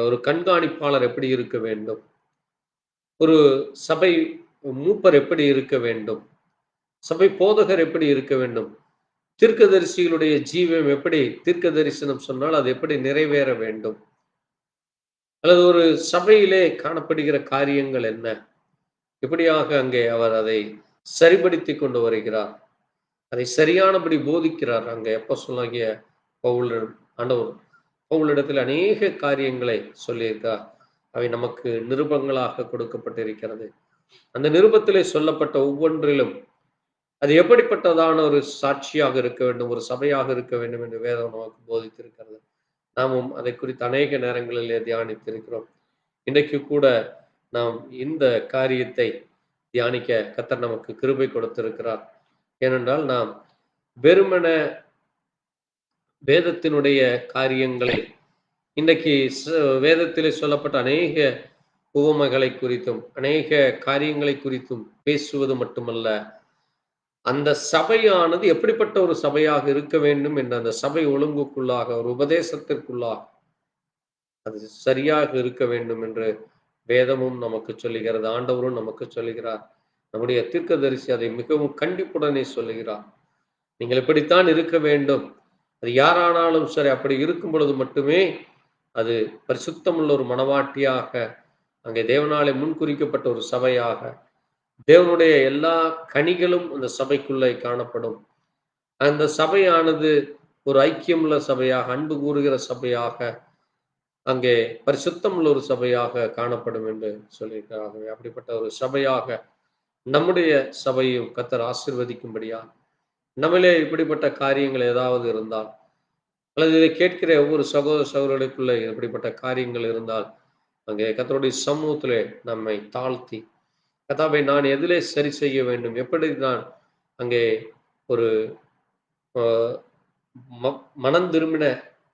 ஒரு கண்காணிப்பாளர் எப்படி இருக்க வேண்டும், ஒரு சபை மூப்பர் எப்படி இருக்க வேண்டும், சபை போதகர் எப்படி இருக்க வேண்டும், தீர்க்கதரிசிகளுடைய ஜீவம் எப்படி, தீர்க்க தரிசனம் சொன்னால் அது எப்படி நிறைவேற வேண்டும், அல்லது ஒரு சபையிலே காணப்படுகிற காரியங்கள் என்ன, இப்படியாக அங்கே அவர் அதை சரிபடுத்தி கொண்டு வருகிறார். அதை சரியானபடி போதிக்கிறார். அங்கே அப்போஸ்தலனாகிய பவுல், ஆண்டவர் பவுலிடத்தில் அநேக காரியங்களை சொல்லியிருக்கார். அவை நமக்கு நிருபங்களாக கொடுக்கப்பட்டிருக்கிறது. அந்த நிருபத்திலே சொல்லப்பட்ட ஒவ்வொன்றிலும் அது எப்படிப்பட்டதான ஒரு சாட்சியாக இருக்க வேண்டும், ஒரு சபையாக இருக்க வேண்டும் என்று வேதம் நமக்கு போதித்திருக்கிறது. நாமும் அதை குறித்து அநேக நேரங்களிலே தியானித்திருக்கிறோம். இன்றைக்கு கூட நாம் இந்த காரியத்தை தியானிக்க கர்த்தர் நமக்கு கிருபை கொடுத்திருக்கிறார். ஏனென்றால் நாம் வெறுமன வேதத்தினுடைய காரியங்களை இன்றைக்கு வேதத்திலே சொல்லப்பட்ட அநேக உவமைகளை குறித்தும் அநேக காரியங்களை குறித்தும் பேசுவது மட்டுமல்ல, அந்த சபையானது எப்படிப்பட்ட ஒரு சபையாக இருக்க வேண்டும் என்ற அந்த சபை ஒழுங்குக்குள்ளாக, ஒரு உபதேசத்திற்குள்ளாக அது சரியாக இருக்க வேண்டும் என்று வேதமும் நமக்கு சொல்லுகிறது, ஆண்டவரும் நமக்கு சொல்லுகிறார். நம்முடைய தீர்க்கதரிசி அதை மிகவும் கண்டிப்புடனே சொல்லுகிறார். நீங்கள் இப்படித்தான் இருக்க வேண்டும். அது யாரானாலும் சரி, அப்படி இருக்கும் பொழுது மட்டுமே அது பரிசுத்தமுள்ள ஒரு மனவாட்டியாக, அங்கே தேவனாலே முன்குறிக்கப்பட்ட ஒரு சபையாக, தேவனுடைய எல்லா கனிகளும் அந்த சபைக்குள்ளே காணப்படும். அந்த சபையானது ஒரு ஐக்கியமுள்ள சபையாக, அன்பு கூறுகிற சபையாக, அங்கே பரிசுத்தமுள்ள ஒரு சபையாக காணப்படும் என்று சொல்லியிருக்கிறார்கள். அப்படிப்பட்ட ஒரு சபையாக நம்முடைய சபையும் கர்த்தர் ஆசீர்வதிக்கும்படியா, நம்மளே இப்படிப்பட்ட காரியங்கள் ஏதாவது இருந்தால், அல்லது இதை கேட்கிற ஒவ்வொரு சகோதர சகோதரர்களுக்குள்ள இப்படிப்பட்ட காரியங்கள் இருந்தால், அங்கே கர்த்தருடைய சமூகத்திலே நம்மை தாழ்த்தி, கர்த்தாவே நான் எதிலே சரி செய்ய வேண்டும், எப்படி நான் அங்கே ஒரு மனம் திரும்பின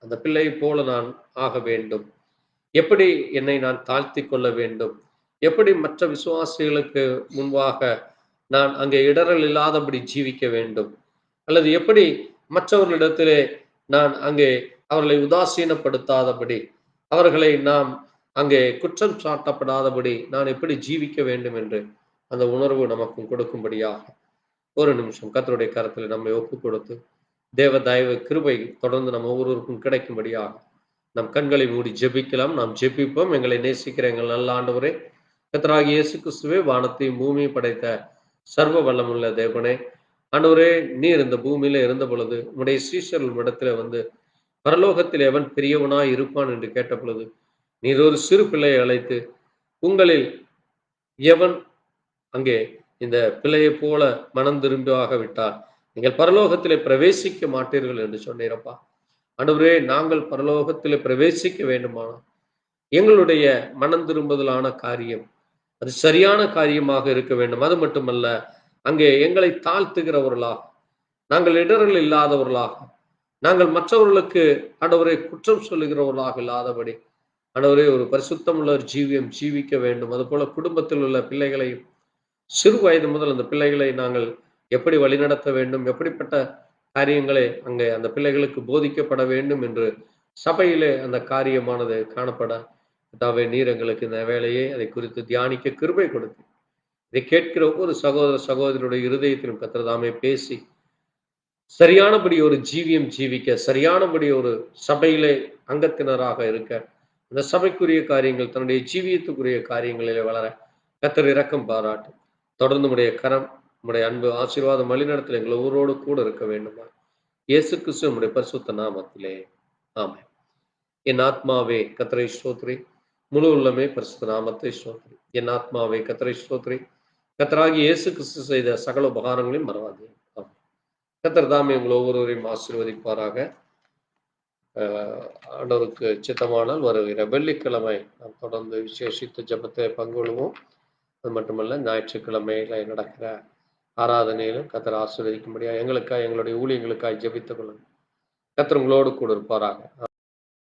அந்த பிள்ளை போல நான் ஆக வேண்டும், எப்படி என்னை நான் தாழ்த்தி கொள்ள வேண்டும், எப்படி மற்ற விசுவாசிகளுக்கு முன்பாக நான் அங்கே இடரல் இல்லாதபடி ஜீவிக்க வேண்டும், அல்லது எப்படி மற்றவர்களிடத்திலே நான் அங்கே அவர்களை உதாசீனப்படுத்தாதபடி, அவர்களை நாம் அங்கே குற்றம் சாட்டப்படாதபடி நான் எப்படி ஜீவிக்க வேண்டும் என்று அந்த உணர்வு நமக்கு கொடுக்கும்படியாக ஒரு நிமிஷம் கர்த்தருடைய கரத்தில் நம்மை ஒப்பு கொடுத்து, தேவ தயவு கிருபை தொடர்ந்து நம்ம ஒவ்வொருவருக்கும் கிடைக்கும்படியாக நம் கண்களை மூடி ஜெபிக்கலாம். நாம் ஜெபிப்போம். எங்களை நேசிக்கிற எங்கள் நல்ல ஆண்டவரே, கர்த்தராகிய இயேசு கிறிஸ்துவே, வானத்தையும் பூமியும் படைத்த சர்வ வல்லமுள்ள தேவனே, ஆண்டவரே, நீர் இந்த பூமியில இருந்த பொழுது உம்முடைய சீஷர்கள் இடத்துல வந்து பரலோகத்தில் எவன் பெரியவனாய் இருப்பான் என்று கேட்ட பொழுது, நீர் ஒரு சிறு பிள்ளையை அழைத்து, உங்களில் எவன் அங்கே இந்த பிள்ளையை போல மனம் திரும்பியாக விட்டார், நீங்கள் பரலோகத்திலே பிரவேசிக்க மாட்டீர்கள் என்று சொன்னீரப்பா. ஆண்டவரே, நாங்கள் பரலோகத்திலே பிரவேசிக்க வேண்டுமானால் எங்களுடைய மனம் திரும்புதலான காரியம் அது சரியான காரியமாக இருக்க வேண்டும். அது மட்டுமல்ல, அங்கே எங்களை தாழ்த்துகிறவர்களாக, நாங்கள் இடர்கள் இல்லாதவர்களாக, நாங்கள் மற்றவர்களுக்கு ஆண்டவரை குற்றம் சொல்லுகிறவர்களாக இல்லாதபடி ஆண்டவரே ஒரு பரிசுத்தம் உள்ள ஒரு ஜீவியம் ஜீவிக்க வேண்டும். அதுபோல குடும்பத்தில் உள்ள பிள்ளைகளை சிறு வயது முதல் அந்த பிள்ளைகளை நாங்கள் எப்படி வழிநடத்த வேண்டும், எப்படிப்பட்ட காரியங்களை அங்கே அந்த பிள்ளைகளுக்கு போதிக்கப்பட வேண்டும் என்று சபையிலே அந்த காரியமானது காணப்பட கர்த்தாவே நீர் எங்களுக்கு இந்த வேலையை அதை குறித்து தியானிக்க கிருபை கொடுத்து இதை கேட்கிற ஒவ்வொரு சகோதர சகோதரியுடைய இருதயத்திலும் கர்த்தர் பேசி சரியானபடி ஒரு ஜீவியம் ஜீவிக்க, சரியானபடி ஒரு சபையிலே அங்கத்தினராக இருக்க, அந்த சபைக்குரிய காரியங்கள் தன்னுடைய ஜீவியத்துக்குரிய காரியங்களிலே வளர கர்த்தர் இரக்கம் பாராட்டு. தொடர்ந்து உடைய கரம், உடைய அன்பு ஆசீர்வாதம் வழிநடத்தல் எங்கள் ஒவ்வொருவரோடு கூட இருக்க வேண்டுமா இயேசு கிறிஸ்து நம்முடைய பரிசுத்த நாமத்திலே ஆமென். என் ஆத்மாவே கர்த்தரை ஸ்தோத்திரி, முழு உள்ளமே பரிசுத்த நாமத்தை ஸ்தோத்திரி. என் ஆத்மாவே கர்த்தரை ஸ்தோத்திரி, கர்த்தராகிய இயேசு கிறிஸ்து செய்த சகல உபகாரங்களையும் மறவாதே. கர்த்தர் தாமே உங்கள் ஒவ்வொருவரையும் ஆசீர்வதிப்பாராக. ஆண்டவருக்கு சித்தமானால் வருகிற வெள்ளிக்கிழமை நாம் தொடர்ந்து விசேஷித்த ஜெபத்தை பங்கு கொள்வோம். அது மட்டுமல்ல, ஞாயிற்றுக்கிழமையில நடக்கிற ஆராதனையிலும் கர்த்தர் ஆசீர்வதிக்கும்படியாக எங்களுக்காக, எங்களுடைய ஊழியங்களுக்காக ஜெபித்துக் கொள்ளுங்கள். கர்த்தர் உங்களோடு கூட இருப்பாராக.